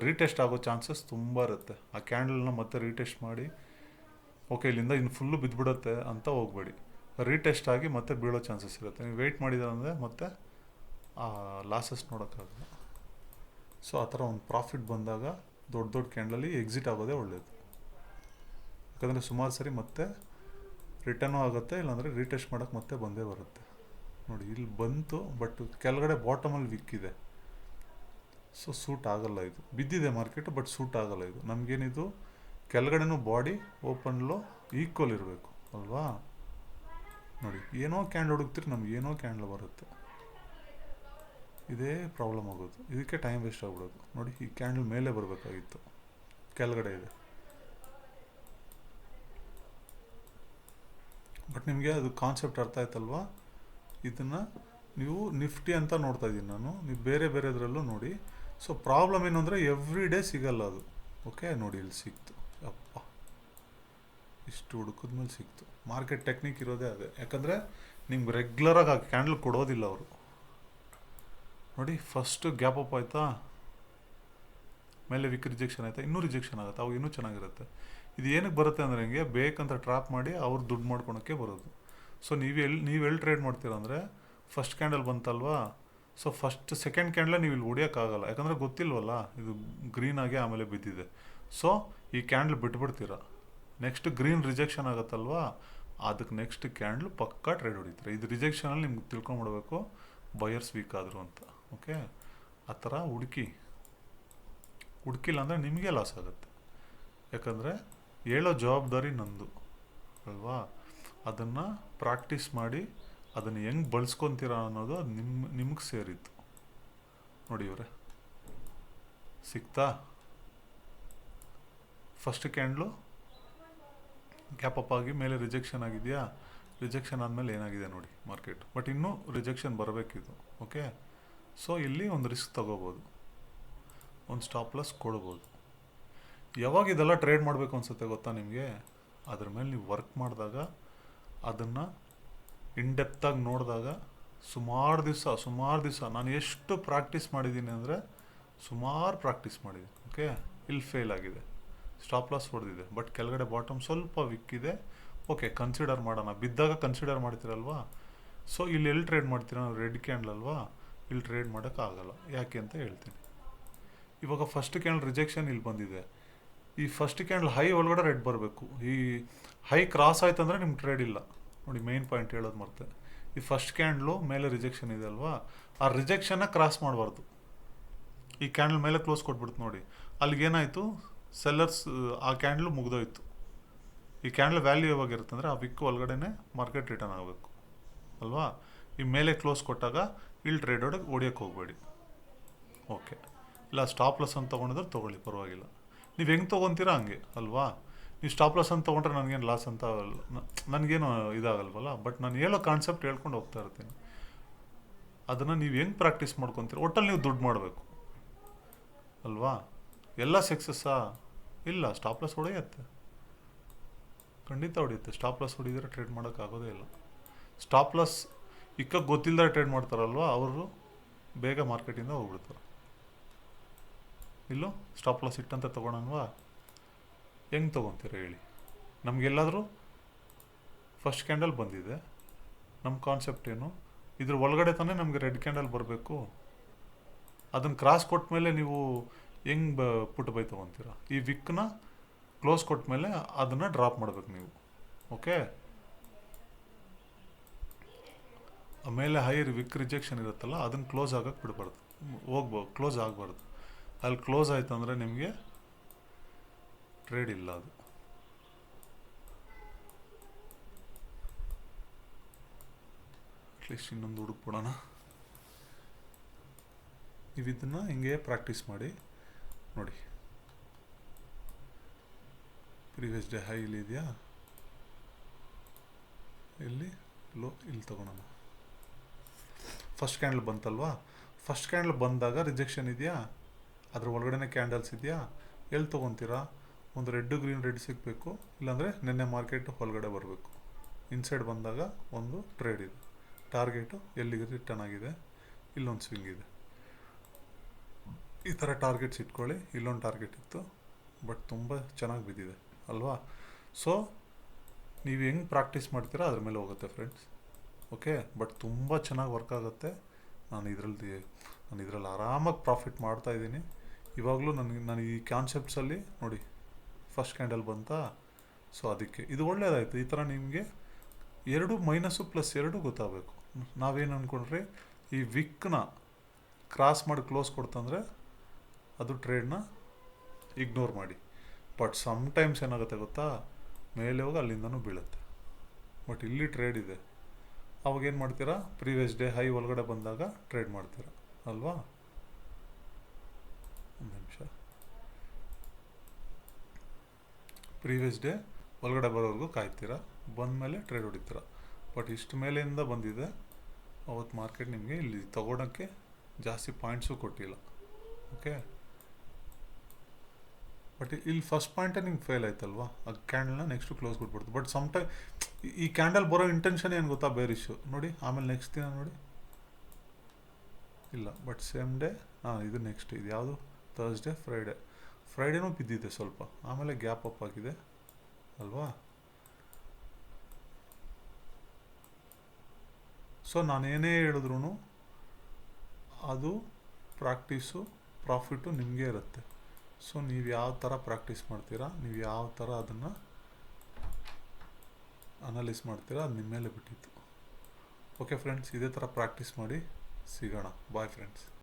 ರೀಟೆಸ್ಟ್ ಆಗೋ ಚಾನ್ಸಸ್ ತುಂಬ ಇರುತ್ತೆ. ಆ ಕ್ಯಾಂಡಲ್ನ ಮತ್ತೆ ರೀಟೆಸ್ಟ್ ಮಾಡಿ ಓಕೆ ಇಲ್ಲಿಂದ ಇನ್ನು ಫುಲ್ಲು ಬಿದ್ದುಬಿಡುತ್ತೆ ಅಂತ ಹೋಗಬೇಡಿ. ರೀಟೆಸ್ಟ್ ಆಗಿ ಮತ್ತೆ ಬೀಳೋ ಚಾನ್ಸಸ್ ಇರುತ್ತೆ. ನೀವು ವೆಯ್ಟ್ ಮಾಡಿದ್ರೆ ಮತ್ತೆ ಲಾಸಸ್ ನೋಡೋಕ್ಕಾಗಲ್ಲ. ಸೊ ಆ ಥರ ಒಂದು ಪ್ರಾಫಿಟ್ ಬಂದಾಗ ದೊಡ್ಡ ದೊಡ್ಡ ಕ್ಯಾಂಡಲಲ್ಲಿ ಎಕ್ಸಿಟ್ ಆಗೋದೇ ಒಳ್ಳೆಯದು. ಯಾಕಂದರೆ ಸುಮಾರು ಸರಿ ಮತ್ತೆ ರಿಟರ್ನು ಆಗುತ್ತೆ, ಇಲ್ಲಾಂದರೆ ರೀಟೆಸ್ಟ್ ಮಾಡೋಕ್ಕೆ ಮತ್ತೆ ಬಂದೇ ಬರುತ್ತೆ. ನೋಡಿ ಇಲ್ಲಿ ಬಂತು, ಬಟ್ ಕೆಳಗಡೆ ಬಾಟಮಲ್ಲಿ ವಿಕ್ಕಿದೆ. ಸೊ ಸೂಟ್ ಆಗಲ್ಲ, ಇದು ಬಿದ್ದಿದೆ ಮಾರ್ಕೆಟು, ಬಟ್ ಸೂಟ್ ಆಗಲ್ಲ ಇದು. ನಮಗೇನಿದು ಕೆಳಗಡೆನೂ ಬಾಡಿ ಓಪನ್ ಲೋ ಈಕ್ವಲ್ ಇರಬೇಕು ಅಲ್ವಾ. ನೋಡಿ ಏನೋ ಕ್ಯಾಂಡಲ್ ಹುಡುಕ್ತಿರಿ, ನಮ್ಗೆ ಏನೋ ಕ್ಯಾಂಡಲ್ ಬರುತ್ತೆ. ಇದೇ ಪ್ರಾಬ್ಲಮ್ ಆಗೋದು, ಇದಕ್ಕೆ ಟೈಮ್ ವೇಸ್ಟ್ ಆಗ್ಬಿಡೋದು. ನೋಡಿ ಈ ಕ್ಯಾಂಡಲ್ ಮೇಲೆ ಬರಬೇಕಾಗಿತ್ತು, ಕೆಳಗಡೆ ಇದೆ. ಬಟ್ ನಿಮಗೆ ಅದು ಕಾನ್ಸೆಪ್ಟ್ ಅರ್ಥ ಆಯ್ತಲ್ವಾ. ಇದನ್ನು ನೀವು ನಿಫ್ಟಿ ಅಂತ ನೋಡ್ತಾ ಇದ್ದೀನಿ ನಾನು, ನೀವು ಬೇರೆ ಬೇರೆದ್ರಲ್ಲೂ ನೋಡಿ. ಸೊ ಪ್ರಾಬ್ಲಮ್ ಏನು ಅಂದರೆ ಎವ್ರಿ ಡೇ ಸಿಗಲ್ಲ ಅದು. ಓಕೆ ನೋಡಿ ಇಲ್ಲಿ ಸಿಕ್ತು, ಅಪ್ಪ ಇಷ್ಟು ಹುಡುಕಿದ್ಮೇಲೆ ಸಿಕ್ತು. ಮಾರ್ಕೆಟ್ ಟೆಕ್ನಿಕ್ ಇರೋದೇ ಅದೇ, ಯಾಕಂದರೆ ನಿಮ್ಗೆ ರೆಗ್ಯುಲರಾಗಿ ಆ ಕ್ಯಾಂಡಲ್ ಕೊಡೋದಿಲ್ಲ ಅವರು. ನೋಡಿ ಫಸ್ಟು ಗ್ಯಾಪ್ ಅಪ್ ಆಯಿತಾ, ಮೇಲೆ ವಿಕ್ ರಿಜೆಕ್ಷನ್ ಆಯಿತಾ, ಇನ್ನೂ ರಿಜೆಕ್ಷನ್ ಆಗುತ್ತೆ, ಅವಾಗ ಇನ್ನೂ ಚೆನ್ನಾಗಿರುತ್ತೆ. ಇದು ಏನಕ್ಕೆ ಬರುತ್ತೆ ಅಂದರೆ ಹಿಂಗೆ ಬೇಕಂತ ಟ್ರ್ಯಾಪ್ ಮಾಡಿ ಅವ್ರು ದುಡ್ಡು ಮಾಡ್ಕೊಳಕ್ಕೆ ಬರೋದು. ಸೊ ನೀವೆಲ್ಲಿ ಟ್ರೇಡ್ ಮಾಡ್ತೀರ ಅಂದರೆ ಫಸ್ಟ್ ಕ್ಯಾಂಡಲ್ ಬಂತಲ್ವಾ, ಸೊ ಫಸ್ಟ್ ಸೆಕೆಂಡ್ ಕ್ಯಾಂಡಲ್ ನೀವು ಇಲ್ಲಿ ಹೊಡಿಯೋಕ್ಕಾಗಲ್ಲ, ಯಾಕಂದರೆ ಗೊತ್ತಿಲ್ವಲ್ಲ ಇದು ಗ್ರೀನ್ ಆಗಿ ಆಮೇಲೆ ಬಿದ್ದಿದೆ. ಸೊ ಈ ಕ್ಯಾಂಡಲ್ ಬಿಟ್ಬಿಡ್ತೀರ. ನೆಕ್ಸ್ಟ್ ಗ್ರೀನ್ ರಿಜೆಕ್ಷನ್ ಆಗುತ್ತಲ್ವಾ, ಅದಕ್ಕೆ ನೆಕ್ಸ್ಟ್ ಕ್ಯಾಂಡಲ್ ಪಕ್ಕಾ ಟ್ರೇಡ್ ಹೊಡಿತಾರೆ. ಇದು ರಿಜೆಕ್ಷನಲ್ಲಿ ನಿಮ್ಗೆ ತಿಳ್ಕೊಂಬಿಡ್ಬೇಕು ಬಯರ್ಸ್ ವೀಕ್ ಆದರು ಅಂತ. ಓಕೆ ಆ ಥರ ಹುಡುಕಿಲ್ಲ ಅಂದರೆ ನಿಮಗೆ ಲಾಸ್ ಆಗುತ್ತೆ. ಯಾಕಂದರೆ ಹೇಳೋ ಜವಾಬ್ದಾರಿ ನಂದು ಅಲ್ವಾ. ಅದನ್ನು ಪ್ರಾಕ್ಟೀಸ್ ಮಾಡಿ ಅದನ್ನು ಹೆಂಗೆ ಬಳಸ್ಕೊತೀರ ಅನ್ನೋದು ಅದು ನಿಮ್ಗೆ ಸೇರಿತ್ತು. ನೋಡಿ ಇವರೇ ಸಿಕ್ತಾ, ಫಸ್ಟ್ ಕ್ಯಾಂಡ್ಲು ಗ್ಯಾಪ್ ಅಪ್ ಆಗಿ ಮೇಲೆ ರಿಜೆಕ್ಷನ್ ಆಗಿದೆಯಾ, ರಿಜೆಕ್ಷನ್ ಆದಮೇಲೆ ಏನಾಗಿದೆ ನೋಡಿ ಮಾರ್ಕೆಟ್. ಬಟ್ ಇನ್ನೂ ರಿಜೆಕ್ಷನ್ ಬರಬೇಕಿದು. ಓಕೆ ಸೊ ಇಲ್ಲಿ ಒಂದು ರಿಸ್ಕ್ ತಗೋಬೋದು, ಒಂದು ಸ್ಟಾಪ್ ಲಾಸ್ ಕೊಡ್ಬೋದು. ಯಾವಾಗ ಇದೆಲ್ಲ ಟ್ರೇಡ್ ಮಾಡಬೇಕು ಅನಿಸುತ್ತೆ ಗೊತ್ತಾ ನಿಮಗೆ, ಅದ್ರ ಮೇಲೆ ನೀವು ವರ್ಕ್ ಮಾಡಿದಾಗ, ಅದನ್ನು ಇನ್ಡೆಪ್ತಾಗಿ ನೋಡಿದಾಗ, ಸುಮಾರು ದಿವಸ ನಾನು ಎಷ್ಟು ಪ್ರಾಕ್ಟೀಸ್ ಮಾಡಿದ್ದೀನಿ ಅಂದರೆ ಸುಮಾರು ಪ್ರಾಕ್ಟೀಸ್ ಮಾಡಿದ್ದೀನಿ. ಓಕೆ ಇಲ್ಲಿ ಫೇಲ್ ಆಗಿದೆ, ಸ್ಟಾಪ್ ಲಾಸ್ ಹೊಡೆದಿದೆ, ಬಟ್ ಕೆಳಗಡೆ ಬಾಟಮ್ ಸ್ವಲ್ಪ ವಿಕ್ಕಿದೆ. ಓಕೆ ಕನ್ಸಿಡರ್ ಮಾಡೋಣ, ಬಿದ್ದಾಗ ಕನ್ಸಿಡರ್ ಮಾಡ್ತೀರಲ್ವಾ. ಸೊ ಇಲ್ಲಿ ಎಲ್ಲಿ ಟ್ರೇಡ್ ಮಾಡ್ತೀರ, ನಾವು ರೆಡ್ ಕ್ಯಾಂಡಲ್ ಅಲ್ವಾ, ಇಲ್ಲಿ ಟ್ರೇಡ್ ಮಾಡೋಕ್ಕಾಗಲ್ಲ. ಯಾಕೆ ಅಂತ ಹೇಳ್ತೀನಿ. ಇವಾಗ ಫಸ್ಟ್ ಕ್ಯಾಂಡಲ್ ರಿಜೆಕ್ಷನ್ ಇಲ್ಲಿ ಬಂದಿದೆ, ಈ ಫಸ್ಟ್ ಕ್ಯಾಂಡಲ್ ಹೈ ಒಳಗಡೆ ರೆಡ್ ಬರಬೇಕು. ಈ ಹೈ ಕ್ರಾಸ್ ಆಯ್ತು ಅಂದರೆ ನಿಮ್ಗೆ ಟ್ರೇಡ್ ಇಲ್ಲ. ನೋಡಿ ಮೇನ್ ಪಾಯಿಂಟ್ ಹೇಳೋದು ಮರ್ತೆ, ಈ ಫಸ್ಟ್ ಕ್ಯಾಂಡ್ಲು ಮೇಲೆ ರಿಜೆಕ್ಷನ್ ಇದೆ ಅಲ್ವಾ, ಆ ರಿಜೆಕ್ಷನ್ನ ಕ್ರಾಸ್ ಮಾಡಬಾರ್ದು. ಈ ಕ್ಯಾಂಡಲ್ ಮೇಲೆ ಕ್ಲೋಸ್ ಕೊಟ್ಬಿಡ್ತು ನೋಡಿ, ಅಲ್ಲಿಗೇನಾಯಿತು, ಸೆಲ್ಲರ್ಸ್ ಆ ಕ್ಯಾಂಡಲು ಮುಗ್ದೋಯ್ತು. ಈ ಕ್ಯಾಂಡಲ್ ವ್ಯಾಲ್ಯೂ ಯಾವಾಗಿರುತ್ತೆ ಅಂದರೆ ಆ ವಿಕ್ ಒಳಗಡೆ ಮಾರ್ಕೆಟ್ ರಿಟರ್ನ್ ಆಗಬೇಕು ಅಲ್ವಾ. ಈ ಮೇಲೆ ಕ್ಲೋಸ್ ಕೊಟ್ಟಾಗ ಇಲ್ಲಿ ಟ್ರೇಡ್ ಹೊಡಿಯೋಕ್ಕೆ ಹೋಗಬೇಡಿ. ಓಕೆ ಇಲ್ಲ ಸ್ಟಾಪ್ ಲಾಸ್ ಅಂತ ತೊಗೊಂಡಿದ್ರೆ ತೊಗೊಳ್ಳಿ, ಪರವಾಗಿಲ್ಲ. ನೀವು ಹೆಂಗೆ ತೊಗೊತೀರಾ ಹಂಗೆ ಅಲ್ವಾ. ನೀವು ಸ್ಟಾಪ್ ಲಾಸ್ ಅಂತ ತೊಗೊಂಡ್ರೆ ನನಗೇನು ಲಾಸ್ ಅಂತ ನನಗೇನು ಇದಾಗಲ್ವಲ್ಲ. ಬಟ್ ನಾನು ಹೇಳೋ ಕಾನ್ಸೆಪ್ಟ್ ಹೇಳ್ಕೊಂಡು ಹೋಗ್ತಾ ಇರ್ತೀನಿ. ಅದನ್ನು ನೀವು ಹೆಂಗೆ ಪ್ರಾಕ್ಟೀಸ್ ಮಾಡ್ಕೊತೀರ, ಒಟ್ಟಲ್ಲಿ ನೀವು ದುಡ್ಡು ಮಾಡಬೇಕು ಅಲ್ವಾ. ಎಲ್ಲ ಸಕ್ಸಸ್ಸಾ ಇಲ್ಲ, ಸ್ಟಾಪ್ ಲಾಸ್ ಹೊಡೆಯುತ್ತೆ, ಖಂಡಿತ ಹೊಡೆಯುತ್ತೆ. ಸ್ಟಾಪ್ ಲಾಸ್ ಹೊಡಿದ್ರೆ ಟ್ರೇಡ್ ಮಾಡೋಕ್ಕಾಗೋದೇ ಇಲ್ಲ. ಸ್ಟಾಪ್ ಲಾಸ್ ಗೊತ್ತಿಲ್ಲದೆ ಟ್ರೇಡ್ ಮಾಡ್ತಾರಲ್ವ, ಅವರು ಬೇಗ ಮಾರ್ಕೆಟಿಂದ ಹೋಗ್ಬಿಡ್ತಾರೆ. ಇಲ್ಲೂ ಸ್ಟಾಪ್ ಲಾಸ್ ಇಟ್ಟಂತ ತೊಗೊಳಲ್ವಾ, ಹೆಂಗೆ ತೊಗೊತೀರ ಹೇಳಿ. ನಮಗೆಲ್ಲಾದರೂ ಫಸ್ಟ್ ಕ್ಯಾಂಡಲ್ ಬಂದಿದೆ, ನಮ್ಮ ಕಾನ್ಸೆಪ್ಟ್ ಏನು, ಇದ್ರ ಒಳಗಡೆ ತಾನೇ ನಮಗೆ ರೆಡ್ ಕ್ಯಾಂಡಲ್ ಬರಬೇಕು. ಅದನ್ನು ಕ್ರಾಸ್ ಕೊಟ್ಟ ಮೇಲೆ ನೀವು ಹೆಂಗೆ ಪುಟ್ ಬೈ ತೊಗೊತೀರ. ಈ ವಿಕ್ನ ಕ್ಲೋಸ್ ಕೊಟ್ಟ ಮೇಲೆ ಅದನ್ನು ಡ್ರಾಪ್ ಮಾಡಬೇಕು ನೀವು. ಓಕೆ ಆಮೇಲೆ ಹೈ ವಿಕ್ ರಿಜೆಕ್ಷನ್ ಇರುತ್ತಲ್ಲ, ಅದನ್ನು ಕ್ಲೋಸ್ ಆಗೋಕ್ಕೆ ಬಿಡಬಾರ್ದು, ಕ್ಲೋಸ್ ಆಗಬಾರ್ದು. ಅಲ್ಲಿ ಕ್ಲೋಸ್ ಆಯಿತು ಅಂದರೆ ನಿಮಗೆ ಟ್ರೇಡ್ ಇಲ್ಲ. ಅದು ಅಟ್ಲೀಸ್ಟ್ ಇನ್ನೊಂದು ಹುಡುಕ್ಬಿಡೋಣ. ನೀವು ಇದನ್ನು ಹಿಂಗೆ ಪ್ರಾಕ್ಟೀಸ್ ಮಾಡಿ ನೋಡಿ. ಪ್ರೀವಿಯಸ್ ಡೇ ಹೈ ಇಲ್ಲಿ ಇದೆಯಾ, ಇಲ್ಲಿ ಲೋ ಇಲ್ಲಿ ತೊಗೊಳೋಣ. ಫಸ್ಟ್ ಕ್ಯಾಂಡಲ್ ಬಂತಲ್ವಾ, ಫಸ್ಟ್ ಕ್ಯಾಂಡಲ್ ಬಂದಾಗ ರಿಜೆಕ್ಷನ್ ಇದೆಯಾ, ಅದ್ರ ಒಳಗಡೆ ಕ್ಯಾಂಡಲ್ಸ್ ಇದೆಯಾ, ಎಲ್ಲಿ ತೊಗೊತೀರಾ. ಒಂದು ರೆಡ್ ಗ್ರೀನ್ ರೆಡ್ ಸಿಗಬೇಕು, ಇಲ್ಲಾಂದರೆ ನಿನ್ನೆ ಮಾರ್ಕೆಟ್ ಒಳಗಡೆ ಬರಬೇಕು. ಇನ್ಸೈಡ್ ಬಂದಾಗ ಒಂದು ಟ್ರೇಡ್ ಇದೆ, ಟಾರ್ಗೆಟು ಎಲ್ಲಿಗೆ ರಿಟರ್ನ್ ಆಗಿದೆ, ಇಲ್ಲೊಂದು ಸ್ವಿಂಗ್ ಇದೆ. ಈ ಥರ ಟಾರ್ಗೆಟ್ಸ್ ಇಟ್ಕೊಳ್ಳಿ. ಇಲ್ಲೊಂದು ಟಾರ್ಗೆಟ್ ಇತ್ತು, ಬಟ್ ತುಂಬ ಚೆನ್ನಾಗಿ ಬಿದ್ದಿದೆ ಅಲ್ವಾ. ಸೊ ನೀವು ಹೆಂಗೆ ಪ್ರಾಕ್ಟೀಸ್ ಮಾಡ್ತೀರಾ ಅದ್ರ ಮೇಲೆ ಹೋಗುತ್ತೆ ಫ್ರೆಂಡ್ಸ್. ಓಕೆ, ಬಟ್ ತುಂಬ ಚೆನ್ನಾಗಿ ವರ್ಕ್ ಆಗುತ್ತೆ. ನಾನು ಇದರಲ್ಲಿ ನಾನು ಇದರಲ್ಲಿ ಆರಾಮಾಗಿ ಪ್ರಾಫಿಟ್ ಮಾಡ್ತಾ ಇದ್ದೀನಿ ಇವಾಗಲೂ. ನಾನು ಈ ಕಾನ್ಸೆಪ್ಟ್ಸಲ್ಲಿ ನೋಡಿ ಫಸ್ಟ್ ಕ್ಯಾಂಡಲ್ ಬಂತಾ. ಸೊ ಅದಕ್ಕೆ ಇದು ಒಳ್ಳೆಯದಾಯಿತು. ಈ ಥರ ನಿಮಗೆ ಎರಡು ಮೈನಸ್ಸು ಪ್ಲಸ್ ಎರಡು ಗೊತ್ತಾಗಬೇಕು. ನಾವೇನು ಅಂದ್ಕೊಂಡ್ರೆ ಈ ವಿಕ್ನ ಕ್ರಾಸ್ ಮಾಡಿ ಕ್ಲೋಸ್ ಕೊಡ್ತಂದರೆ ಅದು ಟ್ರೇಡ್ನ ಇಗ್ನೋರ್ ಮಾಡಿ. ಬಟ್ ಸಮ್ಟೈಮ್ಸ್ ಏನಾಗುತ್ತೆ ಗೊತ್ತಾ, ಮೇಲೆ ಹೋಗಿ ಅಲ್ಲಿಂದನೂ ಬೀಳುತ್ತೆ. ಬಟ್ ಇಲ್ಲಿ ಟ್ರೇಡ್ ಇದೆ, ಅವಾಗೇನು ಮಾಡ್ತೀರಾ, ಪ್ರೀವಿಯಸ್ ಡೇ ಹೈ ಒಳಗಡೆ ಬಂದಾಗ ಟ್ರೇಡ್ ಮಾಡ್ತೀರಾ ಅಲ್ವಾ. ಒಂದು ನಿಮಿಷ, ಪ್ರೀವಿಯಸ್ ಡೇ ಒಳಗಡೆ ಬರೋವರೆಗೂ ಕಾಯ್ತೀರಾ, ಬಂದಮೇಲೆ ಟ್ರೇಡ್ ಹೊಡಿತೀರಾ. ಬಟ್ ಇಷ್ಟು ಮೇಲೆಯಿಂದ ಬಂದಿದೆ, ಅವತ್ತು ಮಾರ್ಕೆಟ್ ನಿಮಗೆ ಇಲ್ಲಿ ತೊಗೊಳಕ್ಕೆ ಜಾಸ್ತಿ ಪಾಯಿಂಟ್ಸು ಕೊಟ್ಟಿಲ್ಲ. ಓಕೆ, ಬಟ್ ಇಲ್ಲಿ ಫಸ್ಟ್ ಪಾಯಿಂಟೇ ನಿಮ್ಗೆ ಫೇಲ್ ಆಯ್ತಲ್ವಾ, ಆ ಕ್ಯಾಂಡಲ್ನ ನೆಕ್ಸ್ಟು ಕ್ಲೋಸ್ ಕೊಟ್ಬಿಡ್ತು. ಬಟ್ ಸಮ್ಟೈಮ್ ಈ ಕ್ಯಾಂಡಲ್ ಬರೋ ಇಂಟೆನ್ಷನ್ ಏನು ಗೊತ್ತಾ, ಬೇರೆ ಇಶ್ಯೂ ನೋಡಿ. ಆಮೇಲೆ ನೆಕ್ಸ್ಟ್ ದಿನ ನೋಡಿ ಇಲ್ಲ, ಬಟ್ ಸೇಮ್ ಡೇ ಇದು ನೆಕ್ಸ್ಟ್ ಇದು ಯಾವುದು, ಥರ್ಸ್ಡೇ ಫ್ರೈಡೇನೂ ಬಿದ್ದಿದೆ ಸ್ವಲ್ಪ, ಆಮೇಲೆ ಗ್ಯಾಪ್ ಅಪ್ ಆಗಿದೆ ಅಲ್ವಾ. ಸೊ ನಾನೇನೇ ಹೇಳಿದ್ರು ಅದು ಪ್ರಾಕ್ಟೀಸು ಪ್ರಾಫಿಟ್ಟು ನಿಮಗೆ ಇರುತ್ತೆ. ಸೊ ನೀವು ಯಾವ ಥರ ಪ್ರಾಕ್ಟೀಸ್ ಮಾಡ್ತೀರಾ, ನೀವು ಯಾವ ಥರ ಅದನ್ನು ಅನಲೈಸ್ ಮಾಡ್ತೀರಾ, ಅದು ನಿಮ್ಮ ಮೇಲೆ ಬಿಟ್ಟಿತ್ತು. ಓಕೆ ಫ್ರೆಂಡ್ಸ್, ಇದೇ ಥರ ಪ್ರಾಕ್ಟೀಸ್ ಮಾಡಿ ಸಿಗೋಣ. Bye friends.